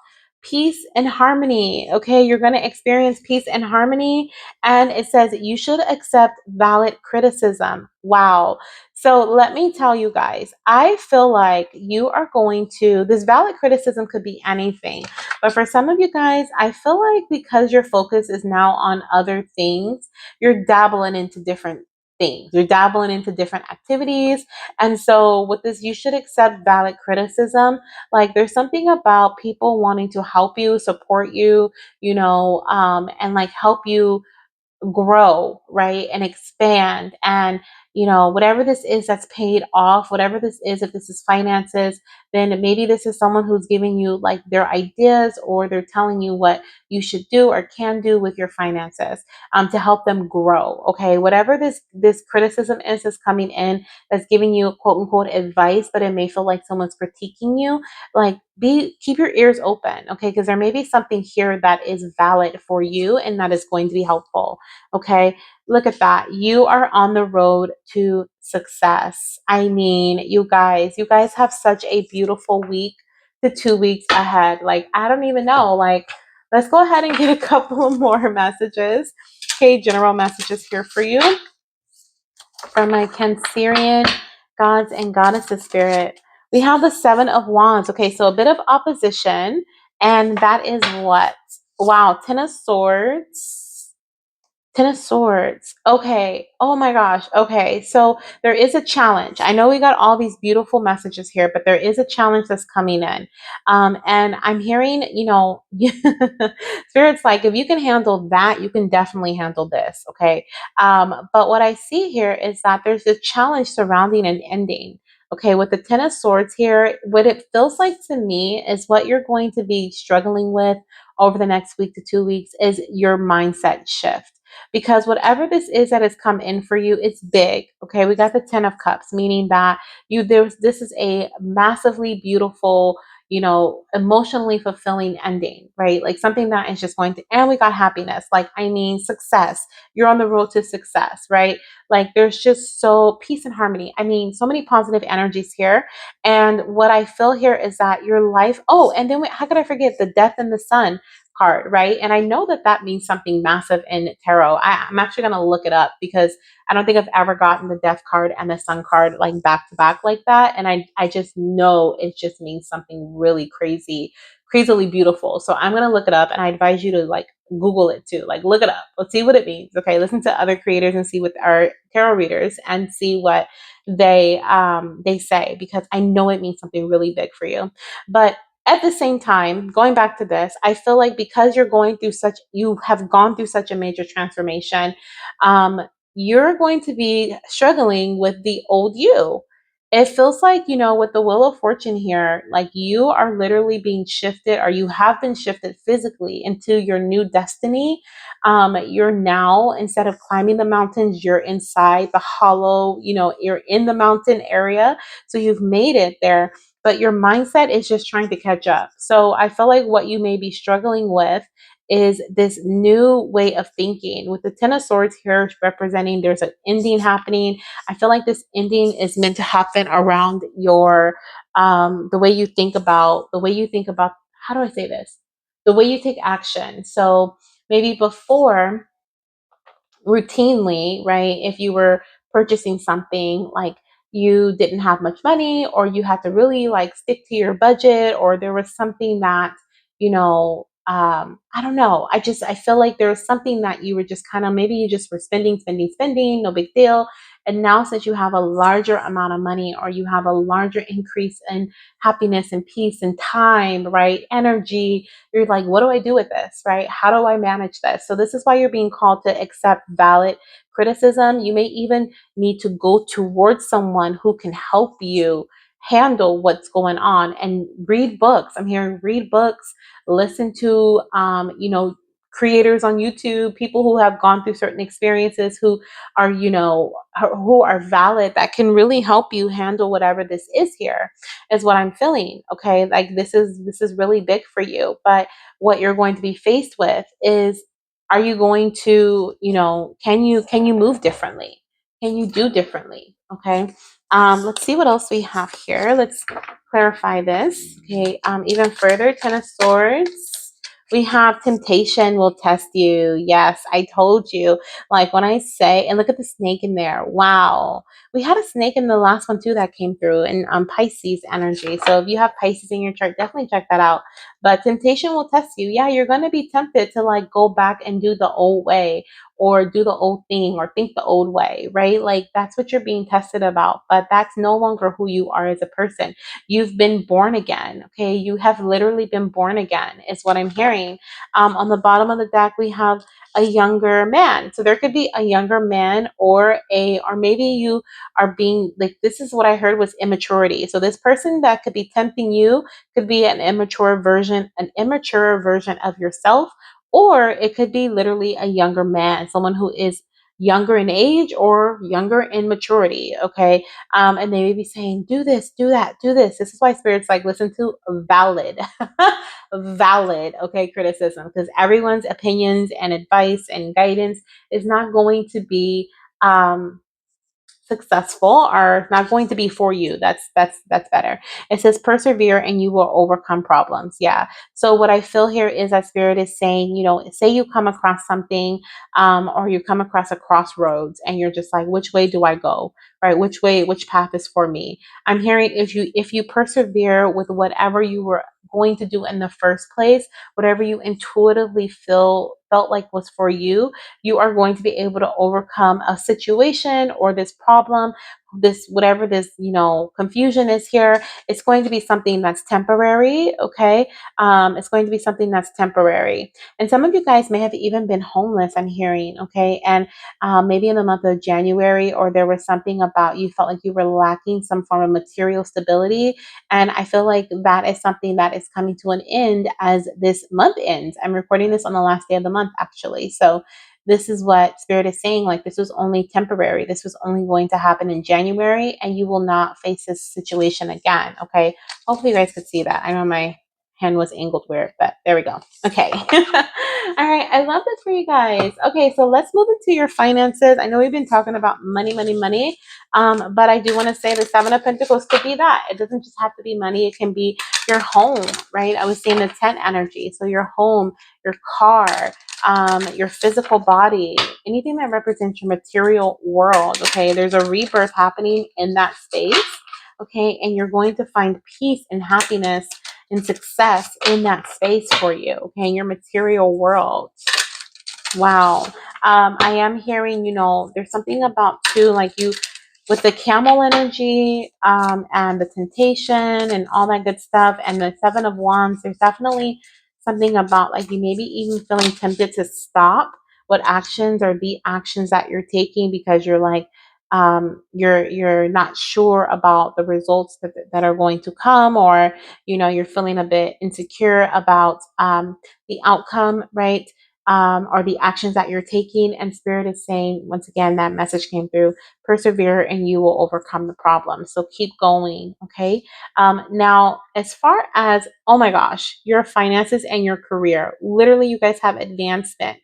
Peace and harmony. Okay, you're going to experience peace and harmony. And it says you should accept valid criticism. Wow. So let me tell you guys, I feel like you are going to, this valid criticism could be anything. But for some of you guys, I feel like because your focus is now on other things, you're dabbling into different things. You're dabbling into different activities. And so with this, you should accept valid criticism. Like, there's something about people wanting to help you, support you, and like help you grow, right? And expand. And, whatever this is that's paid off, whatever this is, if this is finances, then maybe this is someone who's giving you like their ideas, or they're telling you what you should do or can do with your finances, to help them grow. Okay. Whatever this criticism is that's coming in, that's giving you quote unquote advice, but it may feel like someone's critiquing you, like, keep your ears open. Okay. Because there may be something here that is valid for you and that is going to be helpful. Okay, look at that. You are on the road to success. I mean, you guys have such a beautiful week to 2 weeks ahead. Like, I don't even know. Like, let's go ahead and get a couple of more messages. Okay, general messages here for you from my Cancerian gods and goddesses spirit. We have the Seven of Wands. Okay, so a bit of opposition, and that is what? Wow, Ten of Swords. Ten of Swords. Okay. Oh my gosh. Okay. So there is a challenge. I know we got all these beautiful messages here, but there is a challenge that's coming in. And I'm hearing, Spirit's like, if you can handle that, you can definitely handle this. Okay. But what I see here is that there's a challenge surrounding an ending. Okay. With the Ten of Swords here, what it feels like to me is what you're going to be struggling with over the next week to 2 weeks is your mindset shift, because whatever this is that has come in for you, it's big. Okay, we got the 10 of cups, meaning that this is a massively beautiful, emotionally fulfilling ending, right? Like something that is just going to, and we got happiness, like, I mean, success. You're on the road to success, right? Like, there's just so peace and harmony. I mean, so many positive energies here. And what I feel here is that your life, oh, and then how could I forget the death and the sun card, right? And I know that that means something massive in tarot. I'm actually going to look it up, because I don't think I've ever gotten the death card and the sun card like back to back like that. And I just know it just means something really crazily beautiful. So I'm going to look it up, and I advise you to like Google it too. Like, look it up. Let's see what it means. Okay. Listen to other creators and see what our tarot readers, and see what they say, because I know it means something really big for you. But at the same time, going back to this, I feel like because you have gone through such a major transformation, you're going to be struggling with the old you. it feels like, with the Wheel of Fortune here, like you are literally being shifted, or you have been shifted physically into your new destiny. You're now, instead of climbing the mountains, you're inside the hollow, you're in the mountain area. So you've made it there, but your mindset is just trying to catch up. So I feel like what you may be struggling with is this new way of thinking. With the Ten of Swords here representing there's an ending happening. I feel like this ending is meant to happen around your the way you think about how do I say this? The way you take action. So maybe before, routinely, right? If you were purchasing something, like you didn't have much money, or you had to really like stick to your budget, or there was something that, I don't know. I feel like there was something that you were just kind of, maybe you just were spending, no big deal. And now, since you have a larger amount of money, or you have a larger increase in happiness and peace and time, right? Energy, you're like, what do I do with this, right? How do I manage this? So this is why you're being called to accept valid criticism. You may even need to go towards someone who can help you handle what's going on, and read books. I'm hearing read books, listen to, creators on YouTube, people who have gone through certain experiences, who are, who are valid, that can really help you handle whatever this is here, is what I'm feeling. Okay. Like this is really big for you. But what you're going to be faced with is, are you going to, can you move differently? Can you do differently? Okay. Let's see what else we have here. Let's clarify this. Okay. Even further, Ten of Swords. We have temptation will test you. Yes, I told you. Like when I say, and look at the snake in there. Wow. We had a snake in the last one too that came through in Pisces energy. So if you have Pisces in your chart, definitely check that out. But temptation will test you. Yeah, you're going to be tempted to like go back and do the old way, or do the old thing, or think the old way, right? Like that's what you're being tested about. But that's no longer who you are as a person. You've been born again. Okay. You have literally been born again, is what I'm hearing. On the bottom of the deck, we have a younger man. So there could be a younger man, or maybe you are being like, this is what I heard was immaturity. So this person that could be tempting you could be an immature version of yourself, or it could be literally a younger man, someone who is younger in age or younger in maturity. Okay. And they may be saying, do this, do that, do this. This is why spirits like listen to valid, valid, okay, criticism, because everyone's opinions and advice and guidance is not going to be um successful, are not going to be for you. That's better. It says persevere and you will overcome problems. Yeah. So what I feel here is that spirit is saying, say you come across something, or you come across a crossroads, and you're just like, which way do I go? Right? Which path is for me? I'm hearing, if you persevere with whatever you were going to do in the first place, whatever you intuitively felt like was for you, you are going to be able to overcome a situation or this problem, this whatever this confusion is here. It's going to be something that's temporary. Okay. It's going to be something that's temporary. And some of you guys may have even been homeless, I'm hearing. Okay. And maybe in the month of January, or there was something about, you felt like you were lacking some form of material stability. And I feel like that is something that is coming to an end as this month ends. I'm recording this on the last day of the month, actually. So this is what spirit is saying. Like, this was only temporary. This was only going to happen in January, and you will not face this situation again. Okay. Hopefully you guys could see that. I know my hand was angled weird, but there we go. Okay. All right. I love this for you guys. Okay. So let's move into your finances. I know we've been talking about money, money, money. But I do want to say the Seven of Pentacles could be that. It doesn't just have to be money. It can be your home, right? I was seeing the 10 energy. So your home, your car, your physical body, anything that represents your material world. Okay. There's a rebirth happening in that space. Okay. And you're going to find peace and happiness and success in that space for you. Okay. In your material world. Wow. I am hearing, there's something about too, like you, with the camel energy, and the temptation and all that good stuff, and the Seven of Wands, there's definitely something about like you maybe even feeling tempted to stop what actions or the actions that you're taking, because you're like, you're not sure about the results that are going to come, or you're feeling a bit insecure about the outcome, right? Or the actions that you're taking. And Spirit is saying, once again, that message came through: persevere and you will overcome the problem. So keep going, okay? Now, as far as, oh my gosh, your finances and your career, literally, you guys have advancement.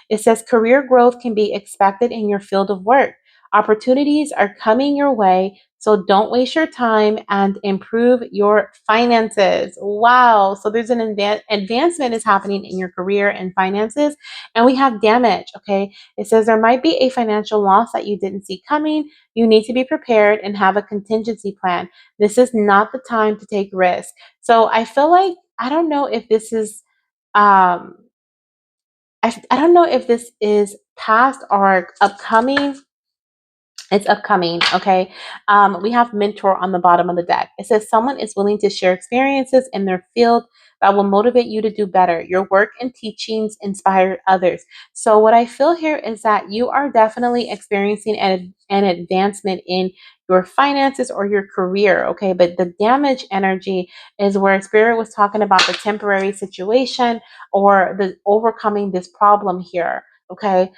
It says career growth can be expected in your field of work. Opportunities are coming your way, so don't waste your time and improve your finances. Wow. So there's an advancement is happening in your career and finances. And we have damage. Okay. It says there might be a financial loss that you didn't see coming. You need to be prepared and have a contingency plan. This is not the time to take risks. So I feel like, I don't know if this is, um, I don't know if this is past or upcoming. It's upcoming, okay? We have mentor on the bottom of the deck. It says someone is willing to share experiences in their field that will motivate you to do better. Your work and teachings inspire others. So what I feel here is that you are definitely experiencing an advancement in your finances or your career, okay? But the damage energy is where Spirit was talking about the temporary situation or the overcoming this problem here, okay?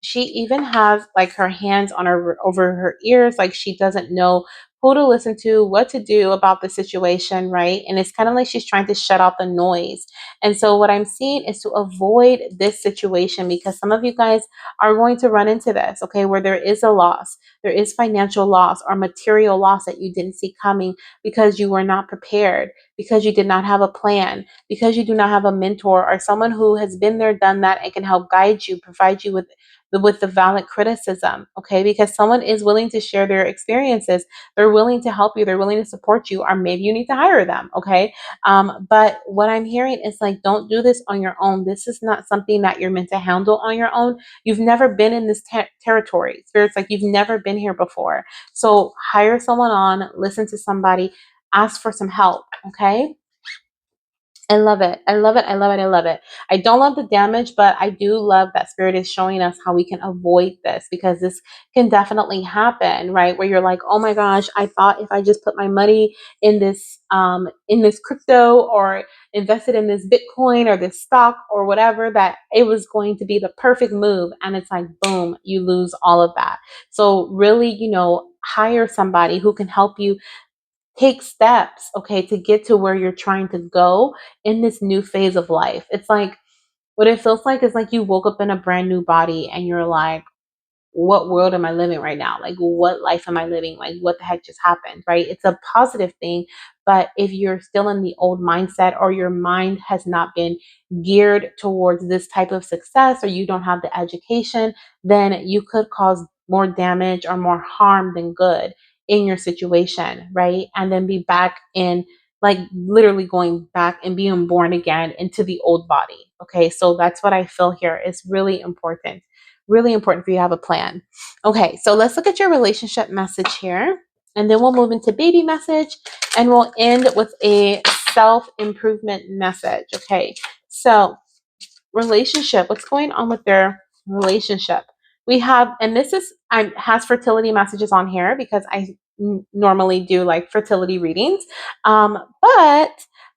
She even has like her hands on her over her ears, like she doesn't know who to listen to, what to do about the situation, right? And it's kind of like she's trying to shut out the noise. And so what I'm seeing is to avoid this situation, because some of you guys are going to run into this, okay, where there is a loss, there is financial loss or material loss that you didn't see coming because you were not prepared, because you did not have a plan, because you do not have a mentor or someone who has been there, done that, and can help guide you, provide you with the valid criticism, okay? Because someone is willing to share their experiences, they're willing to help you, they're willing to support you, or maybe you need to hire them, okay? But what I'm hearing is like, don't do this on your own. This is not something that you're meant to handle on your own. You've never been in this territory. Spirit's like, you've never been here before. So hire someone on, listen to somebody, ask for some help, okay? I love it. I love it. I love it. I love it. I don't love the damage, but I do love that Spirit is showing us how we can avoid this, because this can definitely happen, right? Where you're like, oh my gosh, I thought if I just put my money in this crypto or invested in this Bitcoin or this stock or whatever, that it was going to be the perfect move. And it's like, boom, you lose all of that. So really, hire somebody who can help you take steps, okay, to get to where you're trying to go in this new phase of life. It's like, what it feels like is like you woke up in a brand new body and you're like, what world am I living right now? Like, what life am I living? Like, what the heck just happened, right? It's a positive thing. But if you're still in the old mindset, or your mind has not been geared towards this type of success, or you don't have the education, then you could cause more damage or more harm than good in your situation, right? And then be back in, like, literally going back and being born again into the old body. Okay. So that's what I feel here is really important. Really important for you to have a plan. Okay, so let's look at your relationship message here. And then we'll move into baby message. And we'll end with a self improvement message. Okay, so relationship, what's going on with their relationship? We have, and this is, has fertility messages on here because I normally do like fertility readings. But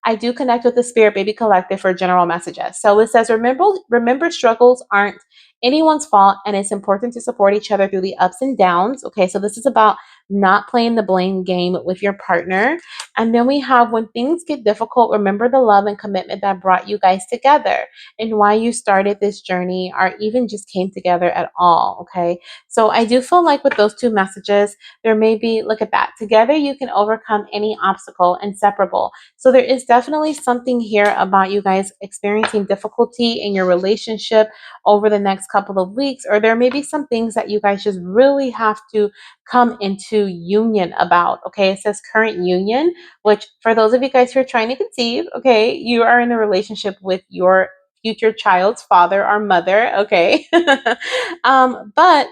I do connect with the Spirit Baby Collective for general messages. So it says, remember, struggles aren't anyone's fault, and it's important to support each other through the ups and downs. Okay, so this is about not playing the blame game with your partner. And then we have, when things get difficult, remember the love and commitment that brought you guys together and why you started this journey or even just came together at all. Okay, so I do feel like with those two messages, there may be, look at that, together you can overcome any obstacle, inseparable. So there is definitely something here about you guys experiencing difficulty in your relationship over the next couple of weeks, or there may be some things that you guys just really have to come into union about. Okay, it says current union, which for those of you guys who are trying to conceive, okay, you are in a relationship with your future child's father or mother. Okay. But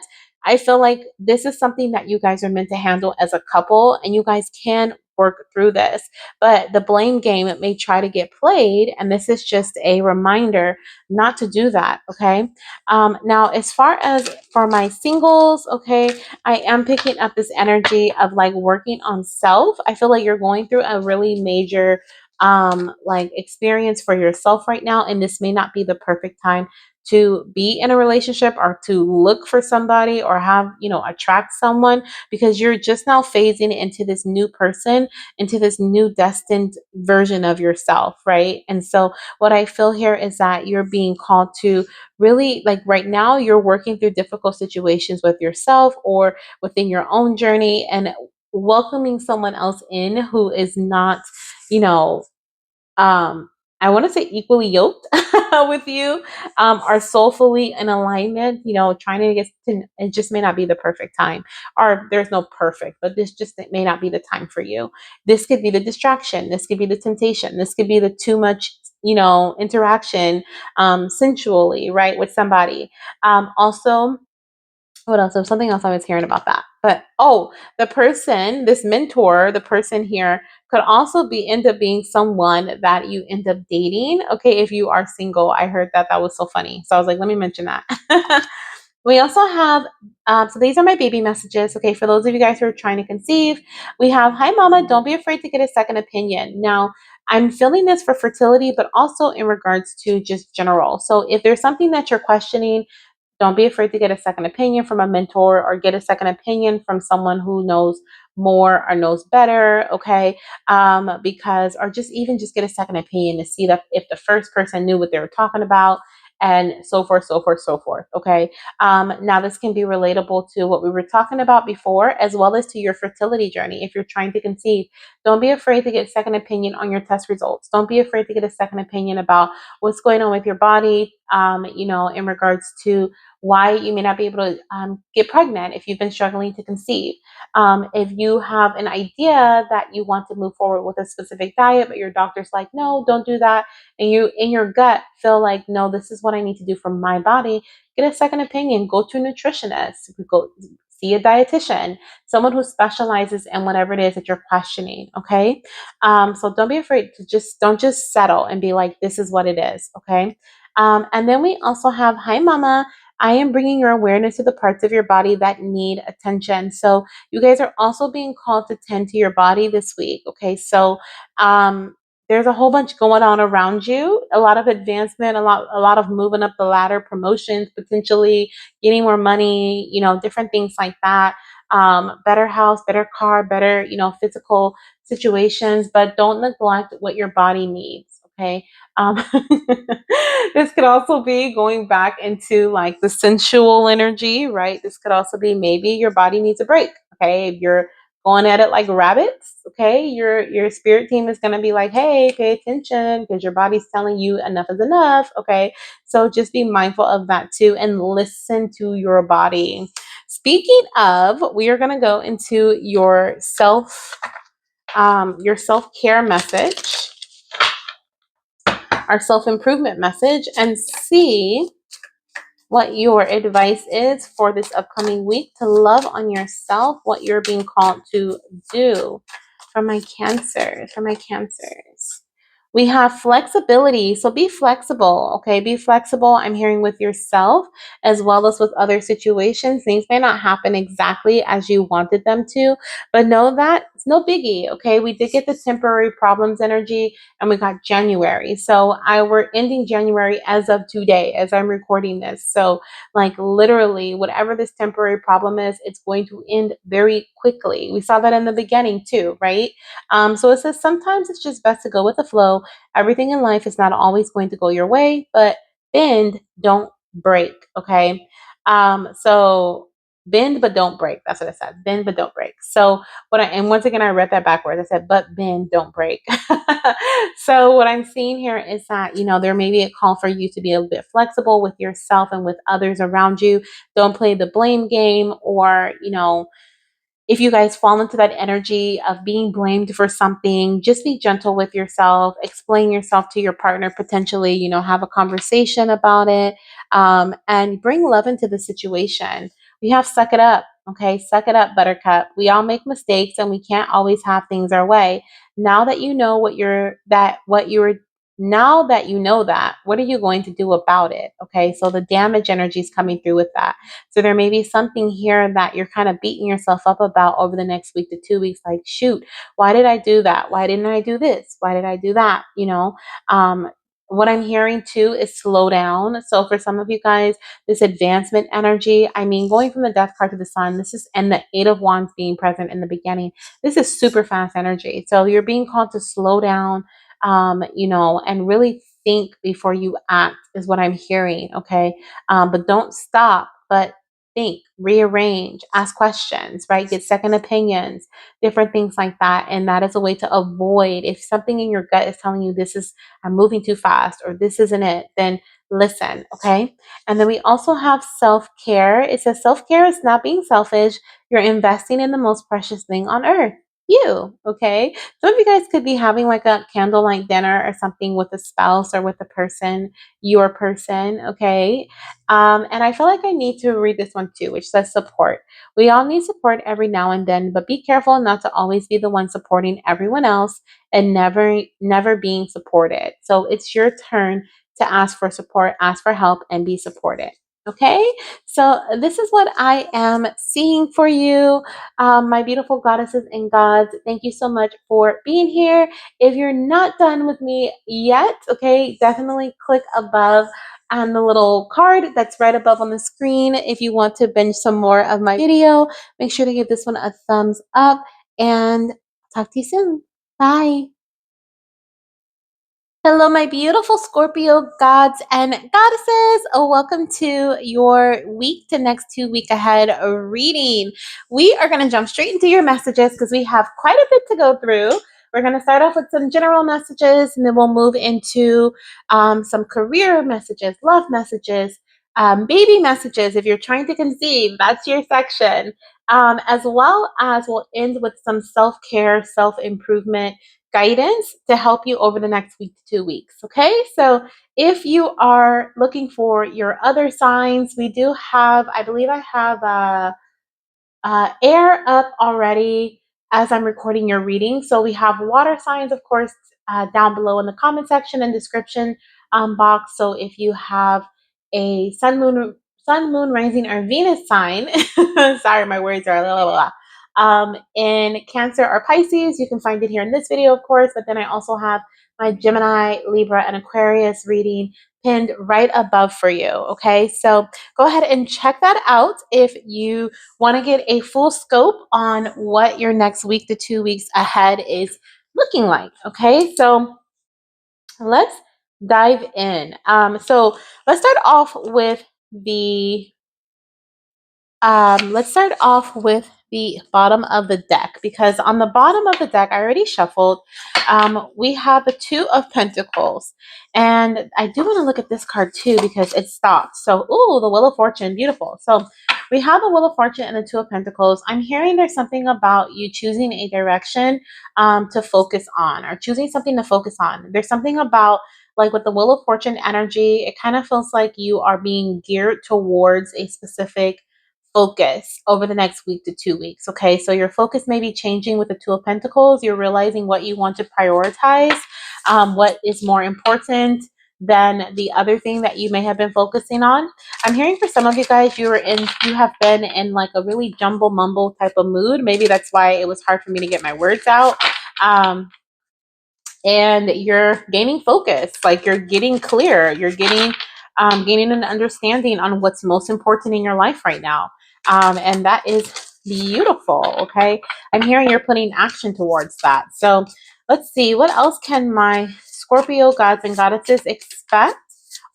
I feel like this is something that you guys are meant to handle as a couple, and you guys can work through this. But the blame game, it may try to get played. And this is just a reminder not to do that. Okay. Now, as far as for my singles, okay, I am picking up this energy of like working on self. I feel like you're going through a really major like experience for yourself right now, and this may not be the perfect time to be in a relationship or to look for somebody or have, attract someone, because you're just now phasing into this new person, into this new destined version of yourself, right? And so what I feel here is that you're being called to really, like, right now you're working through difficult situations with yourself or within your own journey, and welcoming someone else in who is not, you know, um, I want to say equally yoked with you, are soulfully in alignment, trying to get to, it just may not be the perfect time, or there's no perfect, but this just, it may not be the time for you. This could be the distraction. This could be the temptation. This could be the too much, interaction, sensually, right, with somebody. Also, what else? There was something else I was hearing about that. But the person, this mentor, the person here could also be end up being someone that you end up dating. Okay, if you are single. I heard that. That was so funny. So I was like, let me mention that. We also have, so these are my baby messages. Okay, for those of you guys who are trying to conceive, we have, hi mama, don't be afraid to get a second opinion. Now, I'm feeling this for fertility, but also in regards to just general. So if there's something that you're questioning, don't be afraid to get a second opinion from a mentor or get a second opinion from someone who knows more or knows better, okay? Because, or just even just get a second opinion to see that if the first person knew what they were talking about, and so forth, so forth, so forth, okay? Now, this can be relatable to what we were talking about before, as well as to your fertility journey. If you're trying to conceive, don't be afraid to get a second opinion on your test results. Don't be afraid to get a second opinion about what's going on with your body, in regards to why you may not be able to get pregnant if you've been struggling to conceive. If you have an idea that you want to move forward with a specific diet, but your doctor's like, no, don't do that, and you in your gut feel like, no, this is what I need to do for my body, get a second opinion. Go to a nutritionist. Go see a dietitian, someone who specializes in whatever it is that you're questioning. Okay, so don't be afraid to don't just settle and be like, this is what it is. Okay. And then we also have, hi mama, I am bringing your awareness to the parts of your body that need attention. So you guys are also being called to tend to your body this week. Okay, so there's a whole bunch going on around you. A lot of advancement, a lot of moving up the ladder, promotions, potentially getting more money. Different things like that. Better house, better car, better physical situations. But don't neglect what your body needs. Okay. Um, this could also be going back into like the sensual energy, right? This could also be maybe your body needs a break. Okay. If you're going at it like rabbits, okay, your spirit team is going to be like, hey, pay attention, because your body's telling you enough is enough. Okay. So just be mindful of that too, and listen to your body. Speaking of, we are going to go into your self-care message, our self-improvement message, and see what your advice is for this upcoming week to love on yourself, what you're being called to do. For my cancers. We have flexibility. So be flexible, okay? Be flexible. I'm hearing with yourself as well as with other situations. Things may not happen exactly as you wanted them to, but know that it's no biggie, okay? We did get the temporary problems energy, and we got January. So we're ending January as of today, as I'm recording this. So like literally, whatever this temporary problem is, it's going to end very quickly. We saw that in the beginning too, right? So it says sometimes it's just best to go with the flow. Everything in life is not always going to go your way, but bend, don't break. Okay. So bend but don't break. That's what I said. Bend but don't break. So and once again I read that backwards. I said, but bend, don't break. So what I'm seeing here is that, there may be a call for you to be a little bit flexible with yourself and with others around you. Don't play the blame game, or, if you guys fall into that energy of being blamed for something, just be gentle with yourself, explain yourself to your partner, potentially, have a conversation about it, and bring love into the situation. We have suck it up. Okay, suck it up, buttercup. We all make mistakes and we can't always have things our way. Now that you know now that you know that, what are you going to do about it? Okay, so the damage energy is coming through with that. So there may be something here that you're kind of beating yourself up about over the next week to 2 weeks. Like, shoot, why did I do that? Why didn't I do this? Why did I do that? Um, what I'm hearing too is slow down. So for some of you guys, this advancement energy, I mean, going from the death card to the sun, and the Eight of Wands being present in the beginning, this is super fast energy. So you're being called to slow down, and really think before you act is what I'm hearing. Okay. But don't stop, but think, rearrange, ask questions, right? Get second opinions, different things like that. And that is a way to avoid, if something in your gut is telling you I'm moving too fast or this isn't it, then listen. Okay. And then we also have self care. It says self care is not being selfish. You're investing in the most precious thing on earth. You, okay? Some of you guys could be having like a candlelight dinner or something with a spouse or with a person, your person, okay? And I feel like I need to read this one too, which says support. We all need support every now and then, but be careful not to always be the one supporting everyone else and never being supported. So it's your turn to ask for support, ask for help, and be supported. Okay, so this is what I am seeing for you, my beautiful goddesses and gods. Thank you so much for being here. If you're not done with me yet, okay, definitely click above on the little card that's right above on the screen. If you want to binge some more of my video, make sure to give this one a thumbs up and talk to you soon. Bye. Hello, my beautiful Scorpio gods and goddesses. Welcome to your week to next 2 week ahead reading. We are going to jump straight into your messages because we have quite a bit to go through. We're going to start off with some general messages and then we'll move into some career messages, love messages, baby messages. If you're trying to conceive, that's your section. As well as we'll end with some self care, self improvement guidance to help you over the next week to 2 weeks. Okay, so if you are looking for your other signs, we do have, I believe I have air up already as I'm recording your reading. So we have water signs, of course, down below in the comment section and description box. So if you have a sun, moon, rising, or Venus sign, sorry, my words are blah, blah, blah. In Cancer or Pisces, you can find it here in this video, of course. But then I also have my Gemini, Libra, and Aquarius reading pinned right above for you. Okay, so go ahead and check that out if you want to get a full scope on what your next week to 2 weeks ahead is looking like. Okay, so let's dive in. So let's start off with the bottom of the deck, because on the bottom of the deck, I already shuffled. We have the Two of Pentacles, and I do want to look at this card too because it stopped. So, ooh, the Wheel of Fortune, beautiful. So we have the Wheel of Fortune and the Two of Pentacles. I'm hearing there's something about you choosing a direction to focus on, or choosing something to focus on. There's something about, like, with the Wheel of Fortune energy, it kind of feels like you are being geared towards a specific focus over the next week to 2 weeks. Okay, so your focus may be changing with the Two of Pentacles. You're realizing what you want to prioritize, what is more important than the other thing that you may have been focusing on. I'm hearing for some of you guys, you have been in like a really jumble mumble type of mood. Maybe that's why it was hard for me to get my words out. And you're gaining focus, like you're getting clear, you're gaining an understanding on what's most important in your life right now, and that is beautiful. Okay, I'm hearing you're putting action towards that. So let's see, what else can my Scorpio gods and goddesses expect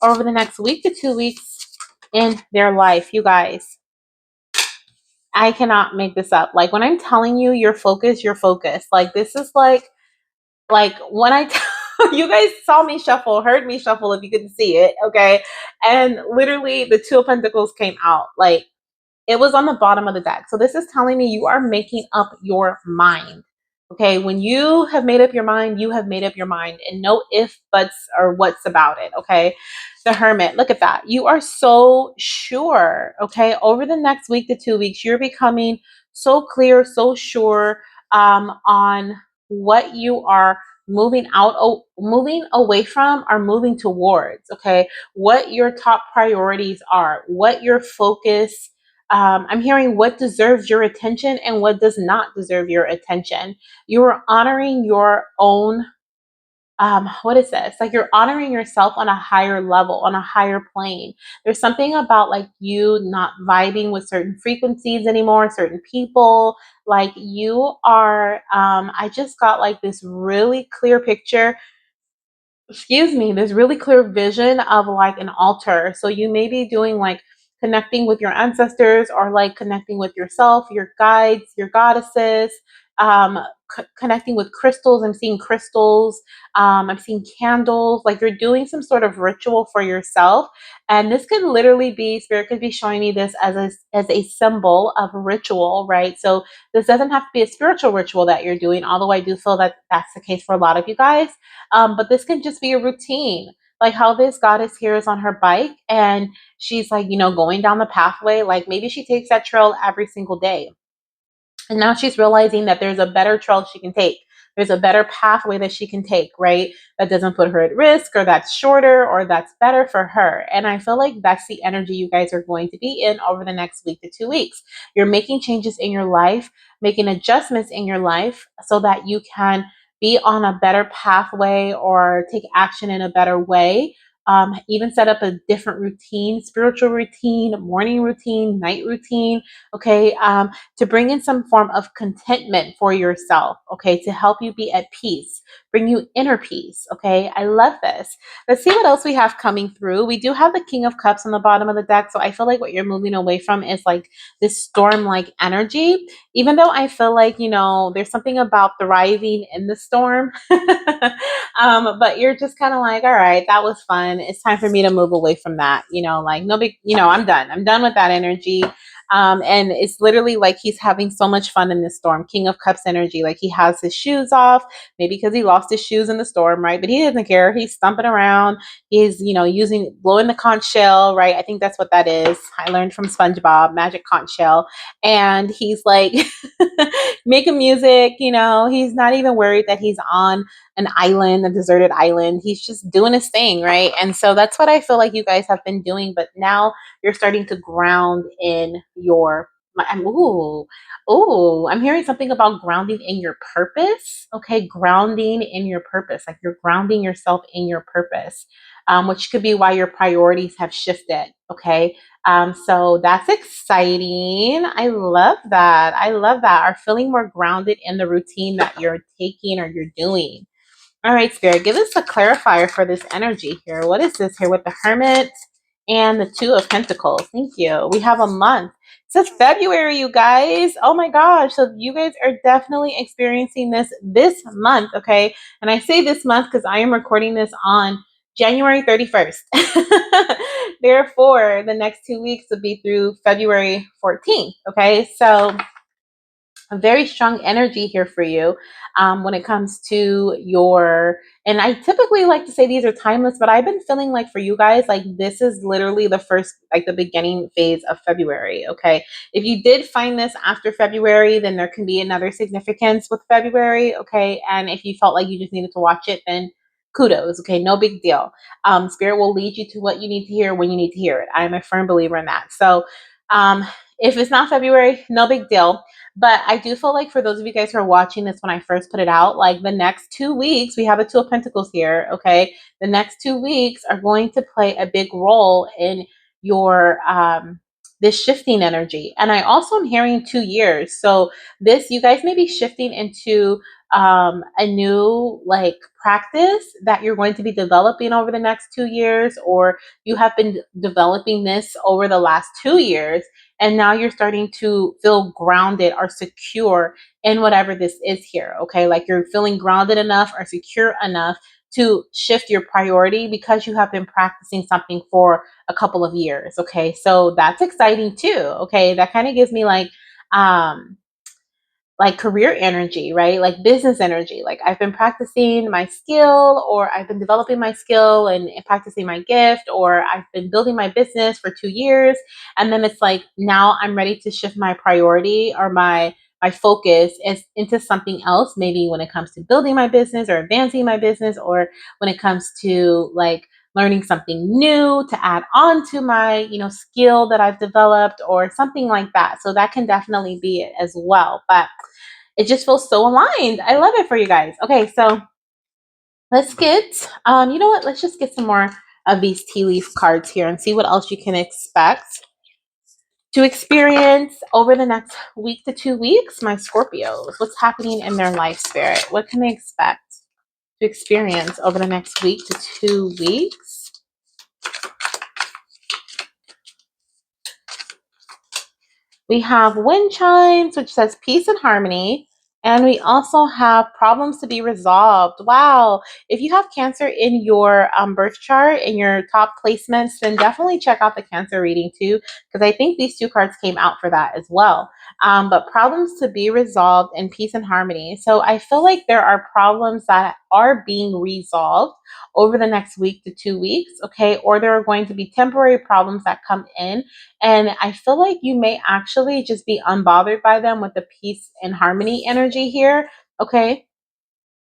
over the next week to 2 weeks in their life. You guys, I cannot make this up. Like, when I'm telling you you're focused, like, this is like when you guys saw me shuffle, heard me shuffle, if you couldn't see it, okay? And literally the Two of Pentacles came out. Like, it was on the bottom of the deck. So this is telling me you are making up your mind. Okay, when you have made up your mind, you have made up your mind, and no if, buts, or what's about it. Okay, The Hermit. Look at that. You are so sure. Okay. Over the next week to 2 weeks, you're becoming so clear, so sure on what you are moving away from or moving towards. Okay. What your top priorities are, what your focus. I'm hearing what deserves your attention and what does not deserve your attention. You are honoring your own what is this? Like you're honoring yourself on a higher level, on a higher plane. There's something about like you not vibing with certain frequencies anymore, certain people. Like you are, I just got like this really clear picture, excuse me, this really clear vision of like an altar. So you may be doing like connecting with your ancestors or like connecting with yourself, your guides, your goddesses, um, connecting with crystals. I'm seeing crystals. I'm seeing candles. Like you're doing some sort of ritual for yourself. And this could literally be, Spirit could be showing me this as a symbol of ritual, right? So this doesn't have to be a spiritual ritual that you're doing, although I do feel that that's the case for a lot of you guys. But this can just be a routine. Like how this goddess here is on her bike and she's like, going down the pathway. Like maybe she takes that trail every single day. And now she's realizing that there's a better trail she can take. There's a better pathway that she can take, right? That doesn't put her at risk or that's shorter or that's better for her. And I feel like that's the energy you guys are going to be in over the next week to 2 weeks. You're making changes in your life, making adjustments in your life so that you can be on a better pathway or take action in a better way. Even set up a different routine, spiritual routine, morning routine, night routine, okay? To bring in some form of contentment for yourself, okay, to help you be at peace, bring you inner peace, okay? I love this. Let's see what else we have coming through. We do have the King of Cups on the bottom of the deck, so I feel like what you're moving away from is like this storm-like energy, even though I feel like, there's something about thriving in the storm. But you're just kind of like, all right, that was fun. It's time for me to move away from that, like no big, I'm done. I'm done with that energy. And it's literally like he's having so much fun in this storm. King of Cups energy. Like he has his shoes off, maybe because he lost his shoes in the storm, right? But he doesn't care. He's stumping around. He's, blowing the conch shell, right? I think that's what that is. I learned from SpongeBob, magic conch shell. And he's like making music, he's not even worried that he's on an island, a deserted island. He's just doing his thing, right? And so that's what I feel like you guys have been doing. But now you're starting to ground in your I'm hearing something about grounding in your purpose. Okay, grounding in your purpose, like you're grounding yourself in your purpose, which could be why your priorities have shifted. Okay, so that's exciting. I love that. I love that. Are feeling more grounded in the routine that you're taking or you're doing. All right, Spirit, give us a clarifier for this energy here. What is this here with the Hermit and the Two of Pentacles? Thank you. We have a month. It says February, you guys. Oh my gosh. So you guys are definitely experiencing this month, okay? And I say this month because I am recording this on January 31st. Therefore, the next 2 weeks will be through February 14th, okay? So a very strong energy here for you when it comes to and I typically like to say these are timeless, but I've been feeling like for you guys, like this is literally the first, like the beginning phase of February. Okay. If you did find this after February, then there can be another significance with February. Okay. And if you felt like you just needed to watch it, then kudos. Okay. No big deal. Spirit will lead you to what you need to hear when you need to hear it. I am a firm believer in that. So, if it's not February, no big deal. But I do feel like for those of you guys who are watching this when I first put it out, like the next 2 weeks, we have a Two of Pentacles here, okay? The next 2 weeks are going to play a big role in your this shifting energy. And I also am hearing 2 years. So this, you guys may be shifting into a new like practice that you're going to be developing over the next 2 years, or you have been developing this over the last 2 years and now you're starting to feel grounded or secure in whatever this is here. Okay. Like you're feeling grounded enough or secure enough to shift your priority because you have been practicing something for a couple of years. Okay. So that's exciting too. Okay. That kind of gives me like career energy, right? Like business energy. Like I've been practicing my skill, or I've been developing my skill and practicing my gift, or I've been building my business for 2 years. And then it's like, now I'm ready to shift my priority, or my focus is into something else, maybe when it comes to building my business or advancing my business, or when it comes to like learning something new to add on to my, skill that I've developed, or something like that. So that can definitely be it as well. But it just feels so aligned. I love it for you guys. Okay, so let's get, you know what? Let's just get some more of these tea leaf cards here and see what else you can expect to experience over the next week to 2 weeks. My Scorpios, what's happening in their life, spirit? What can they expect to experience over the next week to 2 weeks? We have wind chimes, which says peace and harmony. And we also have problems to be resolved. Wow. If you have Cancer in your birth chart, in your top placements, then definitely check out the Cancer reading too, because I think these two cards came out for that as well. But problems to be resolved and peace and harmony. So I feel like there are problems that are being resolved over the next week to 2 weeks, okay? Or there are going to be temporary problems that come in, and I feel like you may actually just be unbothered by them with the peace and harmony energy here. Okay.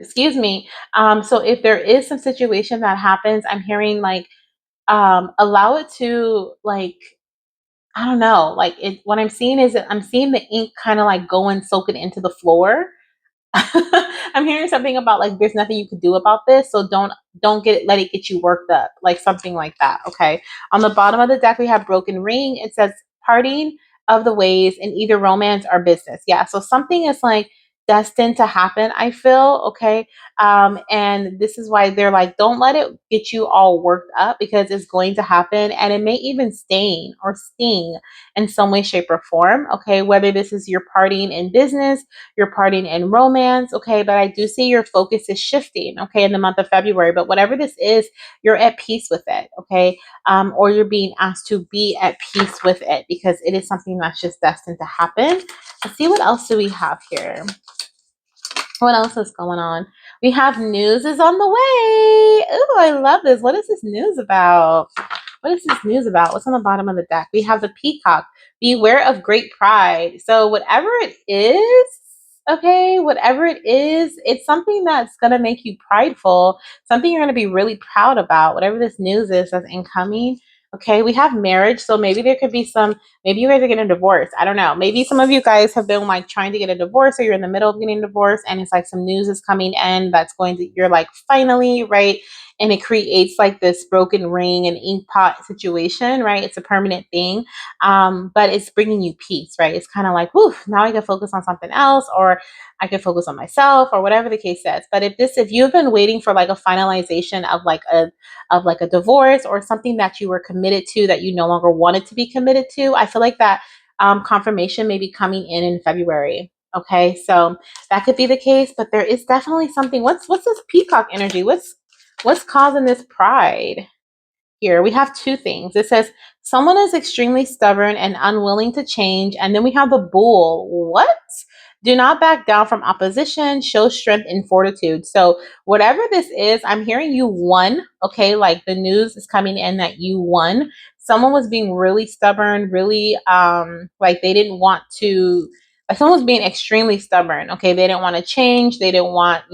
Excuse me. So if there is some situation that happens, I'm hearing like, allow it to like, I don't know, like it, what I'm seeing is that I'm seeing the ink kind of like go and soak it into the floor. I'm hearing something about like there's nothing you could do about this, so don't let it get you worked up, like something like that. Okay. On the bottom of the deck, we have broken ring. It says parting of the ways in either romance or business. Yeah, so something is like destined to happen, I feel. Okay. And this is why they're like, don't let it get you all worked up, because it's going to happen, and it may even stain or sting in some way, shape, or form. Okay, whether this is your parting in business, you're parting in romance, okay? But I do see your focus is shifting, okay, in the month of February. But whatever this is, you're at peace with it, okay? Or you're being asked to be at peace with it, because it is something that's just destined to happen. Let's see, what else do we have here? What else is going on? We have news is on the way. Ooh, I love this. What is this news about? What is this news about? What's on the bottom of the deck? We have the peacock. Beware of great pride. So whatever it is, okay, whatever it is, it's something that's going to make you prideful, something you're going to be really proud about, whatever this news is that's incoming. Okay, we have marriage. So maybe there could be some, maybe you guys are getting a divorce. I don't know. Maybe some of you guys have been like trying to get a divorce, or you're in the middle of getting a divorce, and it's like some news is coming in that's going to, you're like, finally, right? And it creates like this broken ring and ink pot situation, right? It's a permanent thing, but it's bringing you peace, right? It's kind of like, whew, now I can focus on something else, or I can focus on myself, or whatever the case is. But if you've been waiting for like a finalization of like a divorce, or something that you were committed to that you no longer wanted to be committed to, I feel like that confirmation may be coming in February. Okay, so that could be the case, but there is definitely something. What's this peacock energy? What's causing this pride? Here we have two things. It says someone is extremely stubborn and unwilling to change. And then we have the bull. What? Do not back down from opposition. Show strength and fortitude. So whatever this is, I'm hearing you won. Okay, like the news is coming in that you won. Someone was being really stubborn, really like they didn't want to, like someone was being extremely stubborn. Okay, they didn't want to change. They didn't want,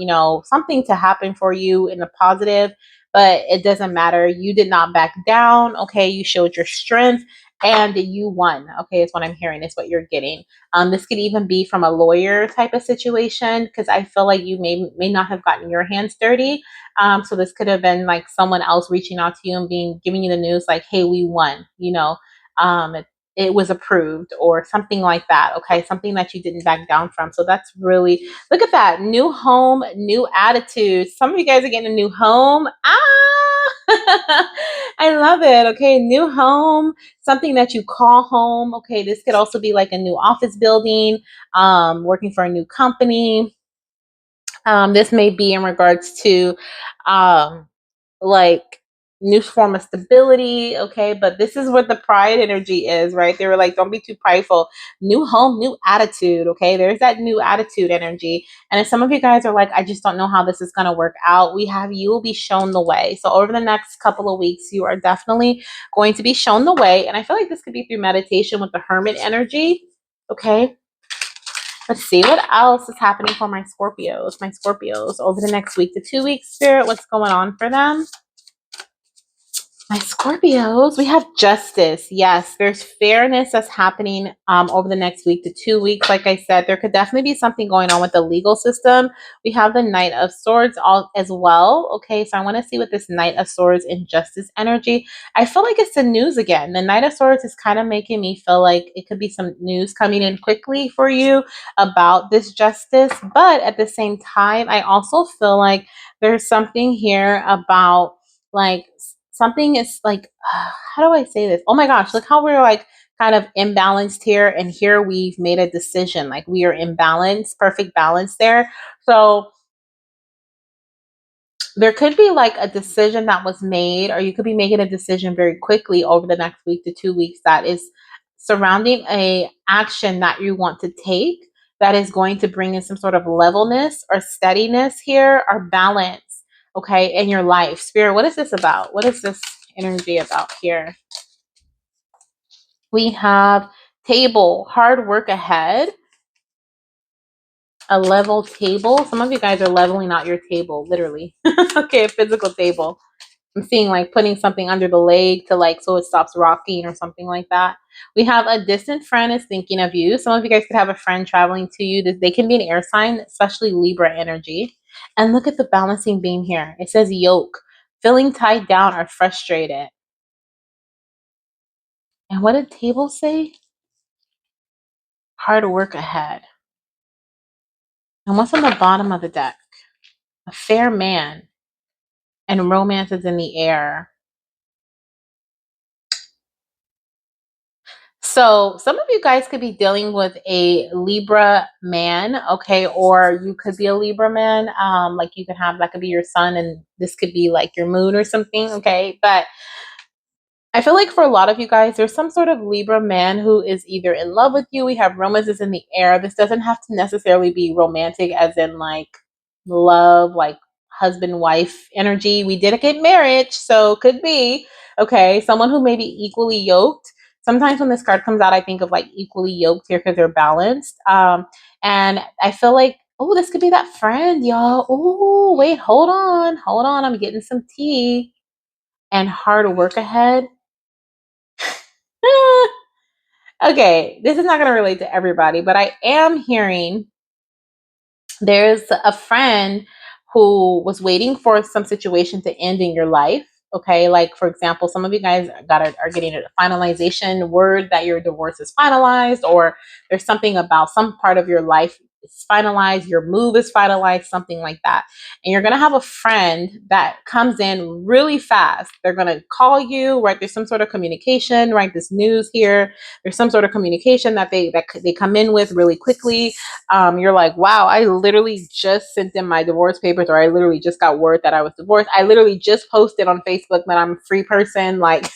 something to happen for you in a positive, but it doesn't matter. You did not back down. Okay, you showed your strength and you won. Okay, is what I'm hearing, is what you're getting. This could even be from a lawyer type of situation, because I feel like you may not have gotten your hands dirty. So this could have been like someone else reaching out to you and giving you the news like, hey, we won. It was approved, or something like that. Okay, something that you didn't back down from. So that's really, look at that, new home, new attitude. Some of you guys are getting a new home. I love it. Okay, new home, something that you call home. Okay, this could also be like a new office building, working for a new company. This may be in regards to, like new form of stability. Okay, but this is what the pride energy is, right? They were like, don't be too prideful. New home, new attitude. Okay, there's that new attitude energy. And if some of you guys are like, I just don't know how this is going to work out, you will be shown the way. So over the next couple of weeks, you are definitely going to be shown the way. And I feel like this could be through meditation with the hermit energy. Okay, let's see what else is happening for my Scorpios over the next week to 2 weeks. Spirit, what's going on for them? My Scorpios, we have justice. Yes, there's fairness that's happening over the next week to 2 weeks. Like I said, there could definitely be something going on with the legal system. We have the Knight of Swords all as well. Okay, so I want to see what this Knight of Swords and justice energy. I feel like it's the news again. The Knight of Swords is kind of making me feel like it could be some news coming in quickly for you about this justice. But at the same time, I also feel like there's something here about like something is like how do I say this? Oh my gosh, look how we're like kind of imbalanced here, and here we've made a decision, like we are in balance, perfect balance there. So there could be like a decision that was made, or you could be making a decision very quickly over the next week to 2 weeks that is surrounding a action that you want to take that is going to bring in some sort of levelness or steadiness here or balance, okay, in your life. Spirit, what is this about? What is this energy about here? We have table, hard work ahead, a level table. Some of you guys are leveling out your table, literally. Okay, a physical table. I'm seeing like putting something under the leg to like so it stops rocking or something like that. We have a distant friend is thinking of you. Some of you guys could have a friend traveling to you. They can be an air sign, especially Libra energy. And look at the balancing beam here. It says yoke, feeling tied down or frustrated. And what did table say? Hard work ahead. And what's on the bottom of the deck? A fair man and romance is in the air. So some of you guys could be dealing with a Libra man, okay, or you could be a Libra man. Like you could have that could be your sun, and this could be like your moon or something, okay. But I feel like for a lot of you guys, there's some sort of Libra man who is either in love with you. We have romances in the air. This doesn't have to necessarily be romantic, as in like love, like husband wife energy. We did get marriage, so could be okay. Someone who may be equally yoked. Sometimes when this card comes out, I think of like equally yoked here because they're balanced. And I feel like, oh, this could be that friend, y'all. Oh, wait, hold on. I'm getting some tea and hard work ahead. Okay, this is not going to relate to everybody, but I am hearing there's a friend who was waiting for some situation to end in your life. Okay, like for example, some of you guys are getting a finalization word that your divorce is finalized, or there's something about some part of your life is finalized, your move is finalized, something like that. And you're gonna have a friend that comes in really fast. They're gonna call you, right? There's some sort of communication, right? This news here. There's some sort of communication that they come in with really quickly. You're like, wow, I literally just sent in my divorce papers, or I literally just got word that I was divorced. I literally just posted on Facebook that I'm a free person, like,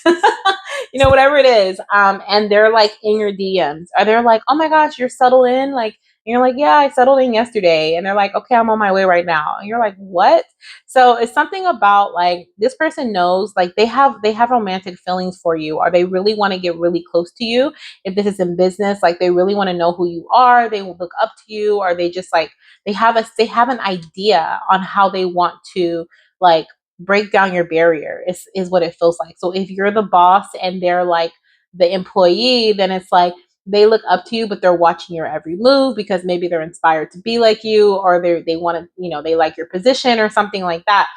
whatever it is. And they're like in your DMs, or they're like, oh my gosh, you're settled in, like, and you're like, yeah, I settled in yesterday. And they're like, okay, I'm on my way right now. And you're like, what? So it's something about like this person knows, like they have romantic feelings for you, or they really want to get really close to you. If this is in business, like they really want to know who you are, they will look up to you, or they just like they have an idea on how they want to like break down your barrier is what it feels like. So if you're the boss and they're like the employee, then it's like they look up to you, but they're watching your every move because maybe they're inspired to be like you, or they want to, they like your position or something like that.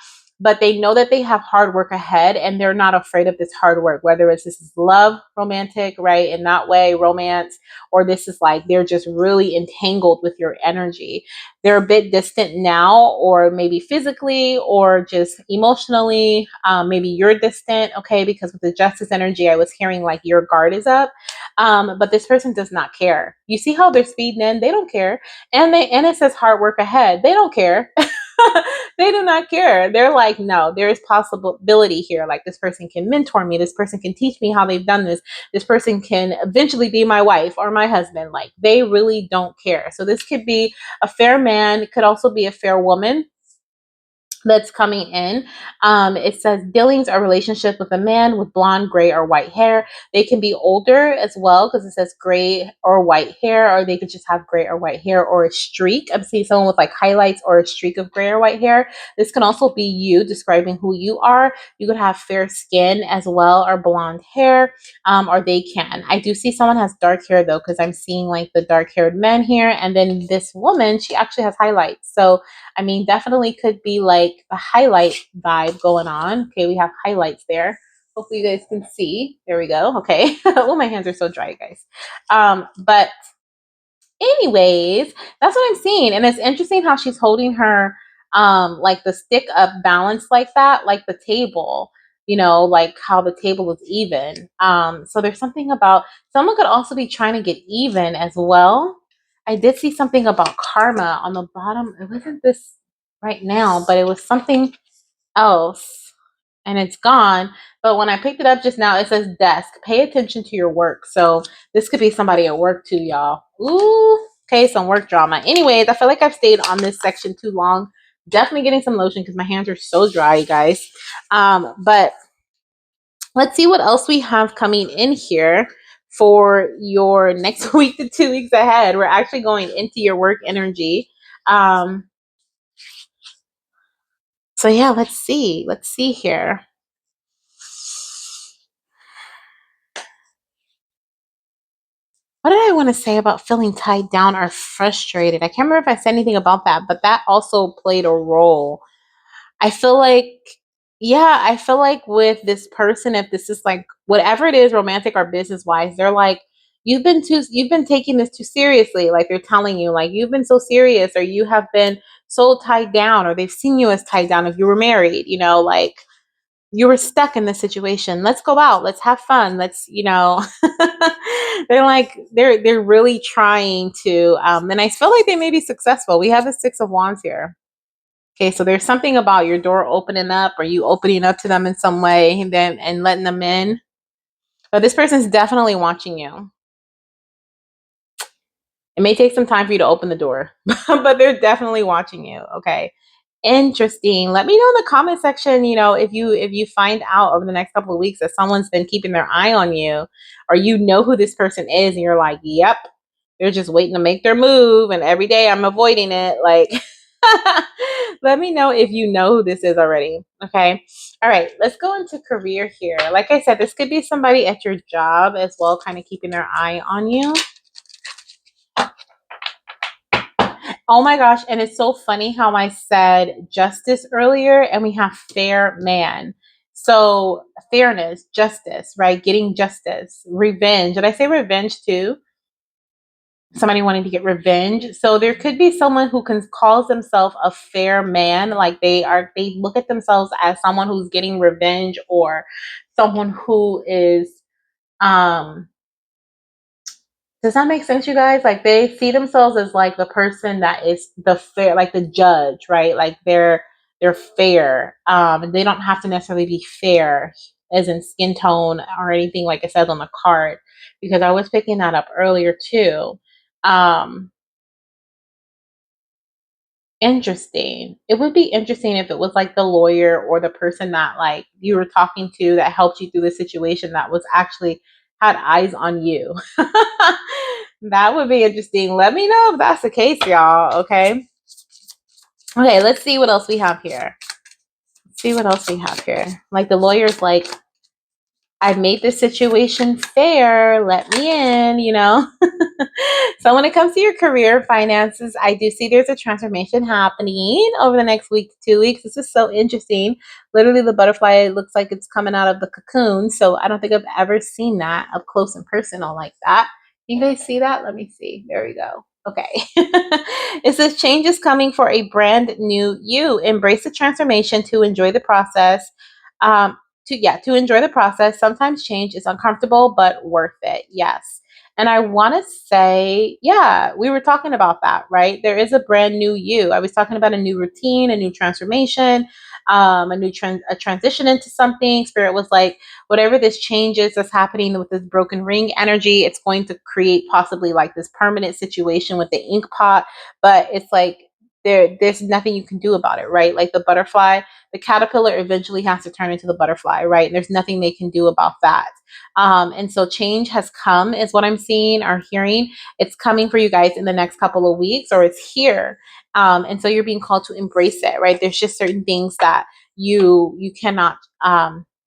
But they know that they have hard work ahead, and they're not afraid of this hard work, whether this is love, romantic, right? In that way, romance, or this is like they're just really entangled with your energy. They're a bit distant now, or maybe physically, or just emotionally. Maybe you're distant, okay? Because with the justice energy, I was hearing like your guard is up. But this person does not care. You see how they're speeding in? They don't care. And it says hard work ahead. They don't care. They do not care. They're like, no, there is possibility here. Like, this person can mentor me. This person can teach me how they've done this. This person can eventually be my wife or my husband. Like, they really don't care. So this could be a fair man. It could also be a fair woman that's coming in. It says dealings or relationship with a man with blonde, gray, or white hair. They can be older as well because it says gray or white hair, or they could just have gray or white hair or a streak. I'm seeing someone with like highlights or a streak of gray or white hair. This can also be you describing who you are. You could have fair skin as well or blonde hair, or they can. I do see someone has dark hair though, because I'm seeing like the dark haired men here. And then this woman, she actually has highlights. So I mean, definitely could be like a highlight vibe going on. Okay, we have highlights there. Hopefully you guys can see. There we go. Okay. Oh, my hands are so dry, guys. But anyways, that's what I'm seeing. And it's interesting how she's holding her like the stick up balanced like that, like the table, like how the table is even. So there's something about someone could also be trying to get even as well. I did see something about karma on the bottom. It wasn't this right now, but it was something else and it's gone. But when I picked it up just now, it says desk. Pay attention to your work. So this could be somebody at work too, y'all. Ooh, okay, some work drama. Anyways, I feel like I've stayed on this section too long. Definitely getting some lotion because my hands are so dry, you guys. But let's see what else we have coming in here for your next week to 2 weeks ahead. We're actually going into your work energy. So yeah, let's see. Let's see here. What did I want to say about feeling tied down or frustrated? I can't remember if I said anything about that, but that also played a role. I feel like, yeah, I feel like with this person, if this is like whatever it is, romantic or business wise, they're like, you've been taking this too seriously. Like they're telling you, like, you've been so serious, or you have been so tied down, or they've seen you as tied down if you were married, like you were stuck in this situation. Let's go out. Let's have fun. They're like they're really trying to and I feel like they may be successful. We have the 6 of Wands here. Okay, so there's something about your door opening up or you opening up to them in some way and letting them in. But this person's definitely watching you. It may take some time for you to open the door, but they're definitely watching you. Okay. Interesting. Let me know in the comment section, if you find out over the next couple of weeks that someone's been keeping their eye on you, or who this person is, and you're like, yep, they're just waiting to make their move, and every day I'm avoiding it. Like, let me know if you know who this is already. Okay. All right. Let's go into career here. Like I said, this could be somebody at your job as well, kind of keeping their eye on you. Oh my gosh. And it's so funny how I said justice earlier and we have fair man. So fairness, justice, right? Getting justice, revenge. Did I say revenge too? Somebody wanting to get revenge. So there could be someone who calls themselves a fair man. Like they look at themselves as someone who's getting revenge or someone who is, does that make sense, you guys? Like they see themselves as like the person that is the fair, like the judge, right? Like they're fair. They don't have to necessarily be fair as in skin tone or anything like it says on the card, because I was picking that up earlier too. Um, Interesting. It would be interesting if it was like the lawyer or the person that like you were talking to that helped you through the situation that was actually had eyes on you. That would be interesting. Let me know if that's the case, y'all. Okay. Okay, let's see what else we have here. See what else we have here. Like the lawyer's like, I've made this situation fair. Let me in. So when it comes to your career finances, I do see there's a transformation happening over the next week to 2 weeks. This is so interesting. Literally, the butterfly looks like it's coming out of the cocoon. So I don't think I've ever seen that up close and personal like that. You guys see that? Let me see. There we go. Okay. It says change is coming for a brand new you. Embrace the transformation to enjoy the process. Um, to enjoy the process. Sometimes change is uncomfortable, but worth it. Yes. And I want to say, yeah, we were talking about that, right? There is a brand new you. I was talking about a new routine, a new transformation, a transition into something. Spirit was like, whatever this change is that's happening with this broken ring energy, it's going to create possibly like this permanent situation with the ink pot. But it's like there's nothing you can do about it, right? Like the butterfly, the caterpillar eventually has to turn into the butterfly, right? And there's nothing they can do about that. And so change has come, is what I'm seeing or hearing. It's coming for you guys in the next couple of weeks, or it's here. And so you're being called to embrace it, right? There's just certain things that you cannot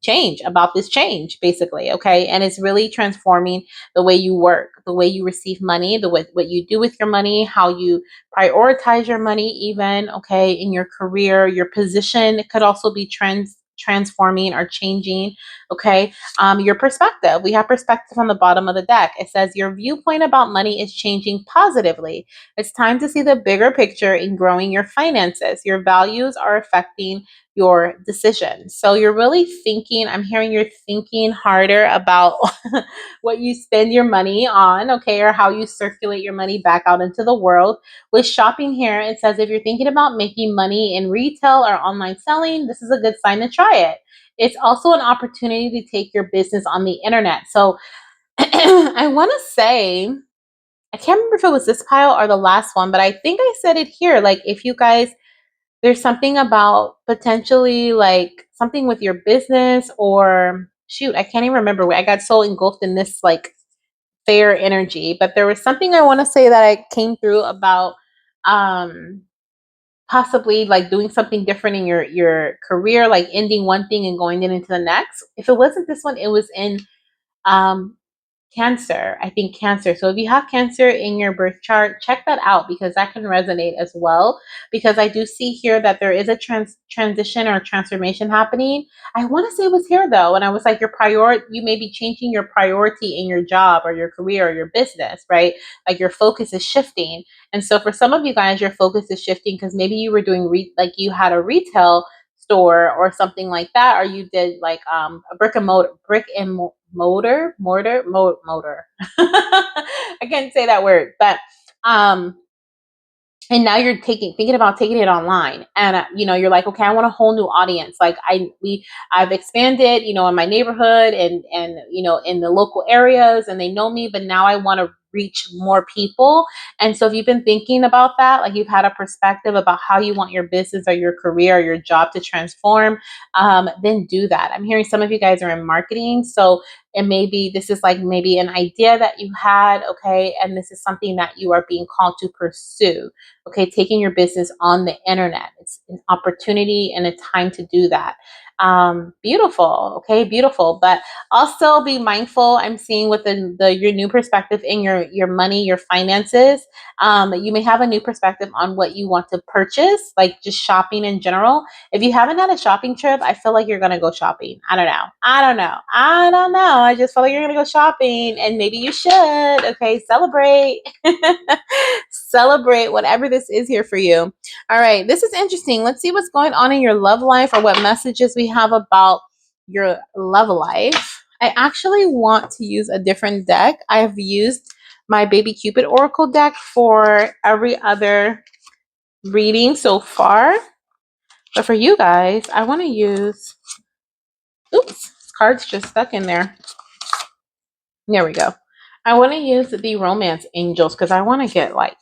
change about this change, basically. Okay. And it's really transforming the way you work, the way you receive money, the way what you do with your money, how you prioritize your money, even okay, in your career, your position could also be transforming or changing. Okay. Your perspective. We have perspective on the bottom of the deck. It says your viewpoint about money is changing positively. It's time to see the bigger picture in growing your finances. Your values are affecting your decisions. So you're really thinking, I'm hearing you're thinking harder about what you spend your money on, okay, or how you circulate your money back out into the world. With shopping here, it says if you're thinking about making money in retail or online selling, this is a good sign to try it. It's also an opportunity to take your business on the internet. So I want to say, I can't remember if it was this pile or the last one, but I think I said it here. Like, if you guys, there's something about potentially like something with your business, or shoot, I can't even remember. I got so engulfed in this like fair energy, but there was something I want to say that I came through about um possibly like doing something different in your career, like ending one thing and going into the next. If it wasn't this one, it was in um Cancer, I think Cancer. So if you have Cancer in your birth chart, check that out because that can resonate as well. Because I do see here that there is a transition or transformation happening. I want to say it was here though, and I was like, you may be changing your priority in your job or your career or your business, right? Like your focus is shifting. And so for some of you guys, your focus is shifting because maybe you were doing like you had a retail store or something like that, or you did like a brick and mortar. I can't say that word, but um and now you're thinking about taking it online, and you're like, okay, I want a whole new audience. Like I've expanded, in my neighborhood and in the local areas, and they know me, but now I want to reach more people. And so if you've been thinking about that, like you've had a perspective about how you want your business or your career or your job to transform, then do that. I'm hearing some of you guys are in marketing, so and maybe this is like maybe an idea that you had, okay, and this is something that you are being called to pursue. Okay, taking your business on the internet. It's an opportunity and a time to do that. Beautiful. Okay, beautiful. But also be mindful. I'm seeing with your new perspective in your money, your finances. You may have a new perspective on what you want to purchase, like just shopping in general. If you haven't had a shopping trip, I feel like you're gonna go shopping. I don't know. I just feel like you're gonna go shopping, and maybe you should. Okay, celebrate. Celebrate whatever this is here for you. All right, this is interesting. Let's see what's going on in your love life, or what messages we have about your love life. I actually want to use a different deck. I have used my Baby Cupid Oracle deck for every other reading so far. But for you guys, I want to use, oops, cards just stuck in there. There we go. I want to use the Romance Angels because I want to get like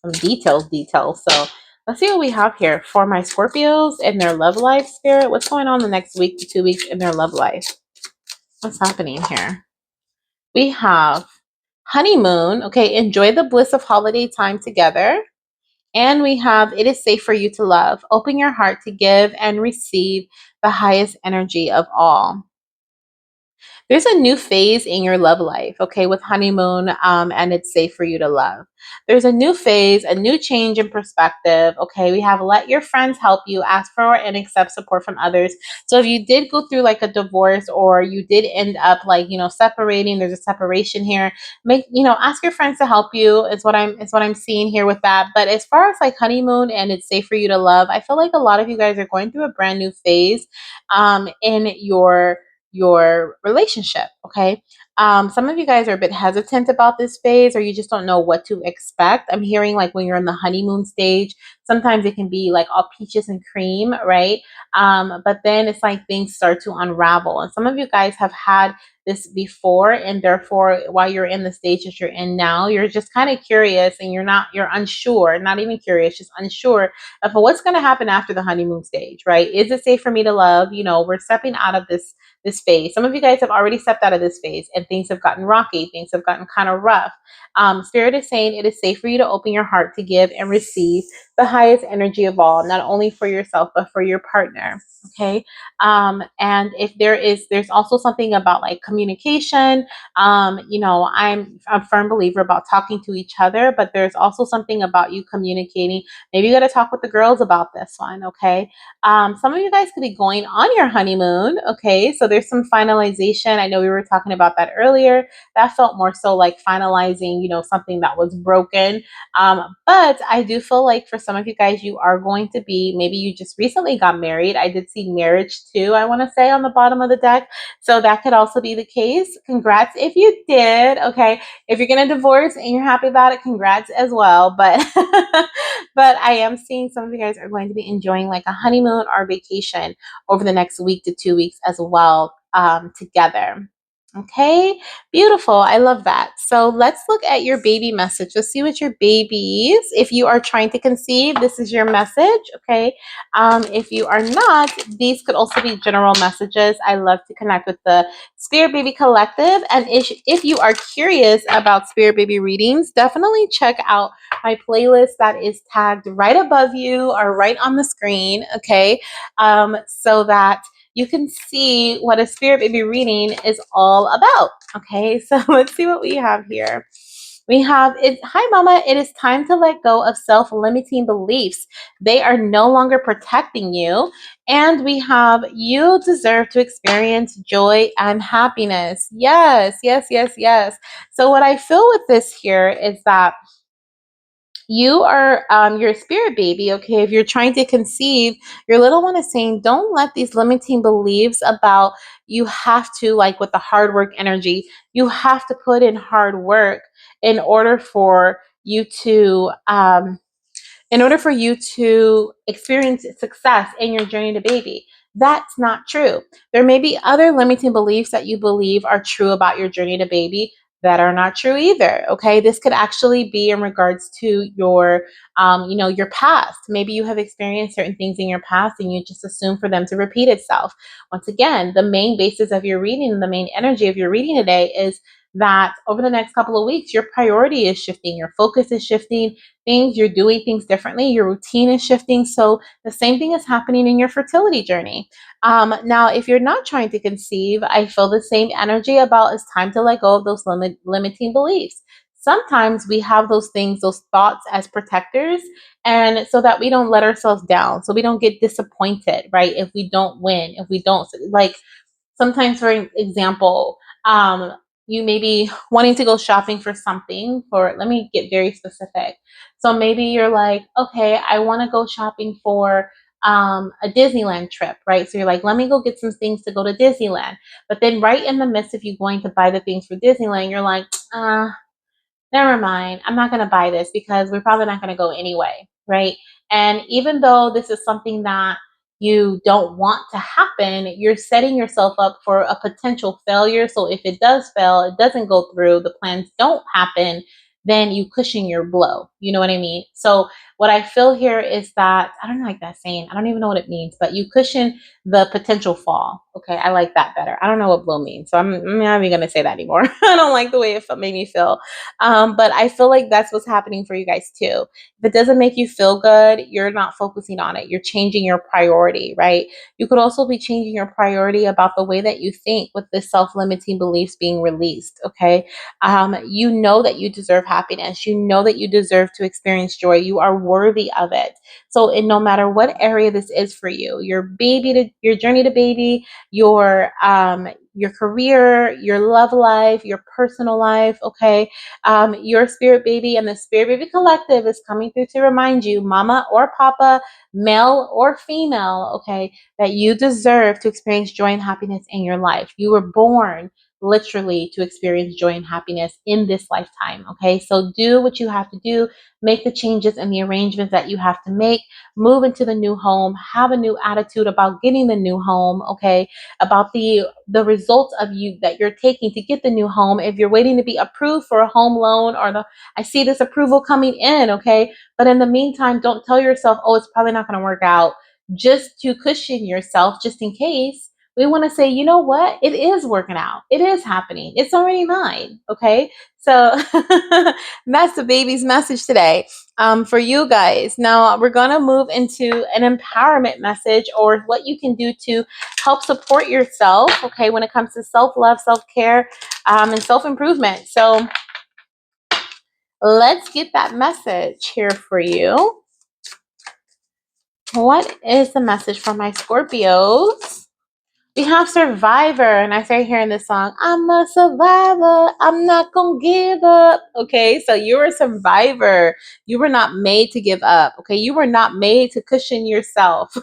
some details. So let's see what we have here for my Scorpios and their love life, Spirit. What's going on the next week to 2 weeks in their love life? What's happening here? We have honeymoon. Okay, enjoy the bliss of holiday time together. And we have it is safe for you to love. Open your heart to give and receive the highest energy of all. There's a new phase in your love life, okay, with honeymoon, and it's safe for you to love. There's a new phase, a new change in perspective, okay? We have let your friends help you, ask for and accept support from others. So if you did go through like a divorce or you did end up like, separating, there's a separation here, ask your friends to help you is what I'm seeing here with that. But as far as like honeymoon and it's safe for you to love, I feel like a lot of you guys are going through a brand new phase in your relationship. Okay. Some of you guys are a bit hesitant about this phase, or you just don't know what to expect. I'm hearing like when you're in the honeymoon stage, sometimes it can be like all peaches and cream, right? But then it's like things start to unravel. And some of you guys have had this before, and therefore while you're in the stage that you're in now, you're just kind of curious, and you're unsure, not even curious, just unsure of what's going to happen after the honeymoon stage, right? Is it safe for me to love? We're stepping out of this phase. Some of you guys have already stepped out of this phase, and things have gotten rocky, things have gotten kind of rough. Spirit is saying it is safe for you to open your heart to give and receive the highest energy of all, not only for yourself but for your partner. Okay. And if there's also something about like communication. I'm a firm believer about talking to each other, but there's also something about you communicating. Maybe you got to talk with the girls about this one. Okay. Some of you guys could be going on your honeymoon. Okay. So there's some finalization. I know we were talking about that earlier. That felt more so like finalizing, something that was broken. But I do feel like for some of you guys, you are going to be, maybe you just recently got married. I did see marriage too, I want to say, on the bottom of the deck. So that could also be the case. Congrats if you did. Okay. If you're going to divorce and you're happy about it, congrats as well. But, but I am seeing some of you guys are going to be enjoying like a honeymoon or vacation over the next week to 2 weeks as well, together. Okay, beautiful. I love that. So let's look at your baby message. Let's see what your babies, if you are trying to conceive, this is your message. Okay. If you are not, these could also be general messages. I love to connect with the Spirit Baby Collective. And if you are curious about Spirit Baby readings, definitely check out my playlist that is tagged right above you or right on the screen. Okay. So that you can see what a Spirit Baby reading is all about. Okay, so let's see what we have here. We have it. Hi, Mama. It is time to let go of self-limiting beliefs. They are no longer protecting you. And we have you deserve to experience joy and happiness. Yes, yes, yes, yes. So what I feel with this here is that you are your spirit baby. Okay, if you're trying to conceive, your little one is saying don't let these limiting beliefs about you have to, like with the hard work energy, you have to put in hard work in order for you to experience success in your journey to baby. That's not true. There may be other limiting beliefs that you believe are true about your journey to baby that are not true either. Okay, this could actually be in regards to your past. Maybe you have experienced certain things in your past and you just assume for them to repeat itself. Once again, the main basis of your reading, the main energy of your reading today is that over the next couple of weeks, your priority is shifting, your focus is shifting, you're doing things differently, your routine is shifting. So the same thing is happening in your fertility journey. Now, if you're not trying to conceive, I feel the same energy about it's time to let go of those limiting beliefs. Sometimes we have those things, those thoughts as protectors, and so that we don't let ourselves down, so we don't get disappointed, right? If we don't win, if we don't, like, sometimes, for example, you may be wanting to go shopping for something. Let me get very specific. So maybe you're like, okay, I want to go shopping for a Disneyland trip, right? So you're like, let me go get some things to go to Disneyland. But then, right in the midst of you going to buy the things for Disneyland, you're like, never mind, I'm not going to buy this because we're probably not going to go anyway, right? And even though this is something that you don't want to happen, you're setting yourself up for a potential failure. So if it does fail, it doesn't go through, the plans don't happen, then you cushion your blow. You know what I mean? So what I feel here is that, I don't like that saying. I don't even know what it means, but you cushion the potential fall. Okay, I like that better. I don't know what blow means, so I'm not even gonna say that anymore. I don't like the way it made me feel. But I feel like that's what's happening for you guys too. If it doesn't make you feel good, you're not focusing on it. You're changing your priority, right? You could also be changing your priority about the way that you think with the self-limiting beliefs being released. Okay, you know that you deserve happiness. You know that you deserve to experience joy. You are worthy of it. So, in no matter what area this is for you, your journey to baby, your career, your love life, your personal life, okay, your spirit baby and the spirit baby collective is coming through to remind you, mama or papa, male or female, okay, that you deserve to experience joy and happiness in your life. You were born literally to experience joy and happiness in this lifetime. Okay, so do what you have to do, make the changes and the arrangements that you have to make, move into the new home, have a new attitude about getting the new home. Okay, about the results of you that you're taking to get the new home. If you're waiting to be approved for a home loan, or I see this approval coming in. Okay, but in the meantime, don't tell yourself, oh, it's probably not going to work out, just to cushion yourself, just in case. We want to say, you know what? It is working out. It is happening. It's already mine. Okay. So that's the baby's message today, for you guys. Now we're going to move into an empowerment message, or what you can do to help support yourself. Okay. When it comes to self-love, self-care, and self-improvement. So let's get that message here for you. What is the message for my Scorpios? We have survivor, and I say here in this song, I'm a survivor, I'm not gonna give up. Okay, so you're a survivor. You were not made to give up. Okay, you were not made to cushion yourself.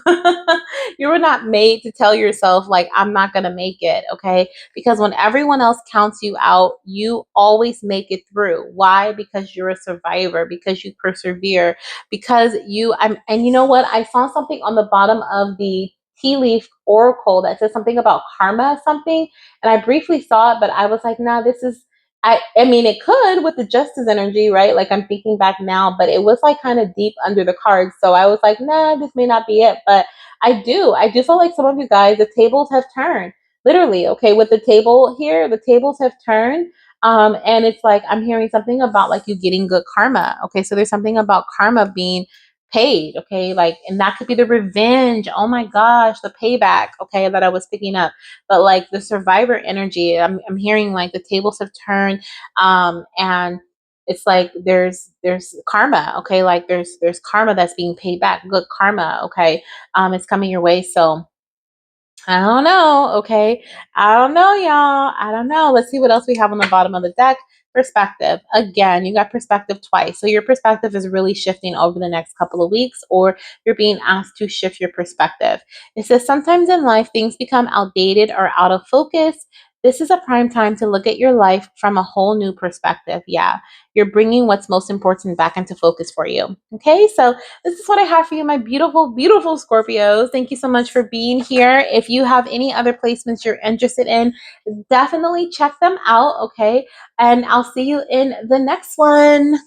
You were not made to tell yourself, like, I'm not gonna make it. Okay, because when everyone else counts you out, you always make it through. Why? Because you're a survivor, because you persevere, because and you know what? I saw something on the bottom of the tea leaf oracle that says something about karma something, and I briefly saw it, but I was like, nah, this is, I mean, it could with the justice energy, right? Like, I'm thinking back now, but it was like kind of deep under the cards, so I was like, nah, this may not be it. But I do feel like some of you guys, the tables have turned, literally. Okay, with the table here, the tables have turned. And it's like I'm hearing something about like you getting good karma. Okay, so there's something about karma being paid. Okay, like, and that could be the revenge. Oh my gosh, the payback. Okay, that I was picking up. But like the survivor energy, I'm hearing like the tables have turned. And it's like there's karma. Okay, like there's karma that's being paid back, good karma. Okay, it's coming your way. So I don't know. Okay. I don't know, y'all. I don't know. Let's see what else we have on the bottom of the deck. Perspective. Again, you got perspective twice. So your perspective is really shifting over the next couple of weeks, or you're being asked to shift your perspective. It says sometimes in life things become outdated or out of focus. This is a prime time to look at your life from a whole new perspective. Yeah, you're bringing what's most important back into focus for you. Okay, so this is what I have for you, my beautiful, beautiful Scorpios. Thank you so much for being here. If you have any other placements you're interested in, definitely check them out, okay? And I'll see you in the next one.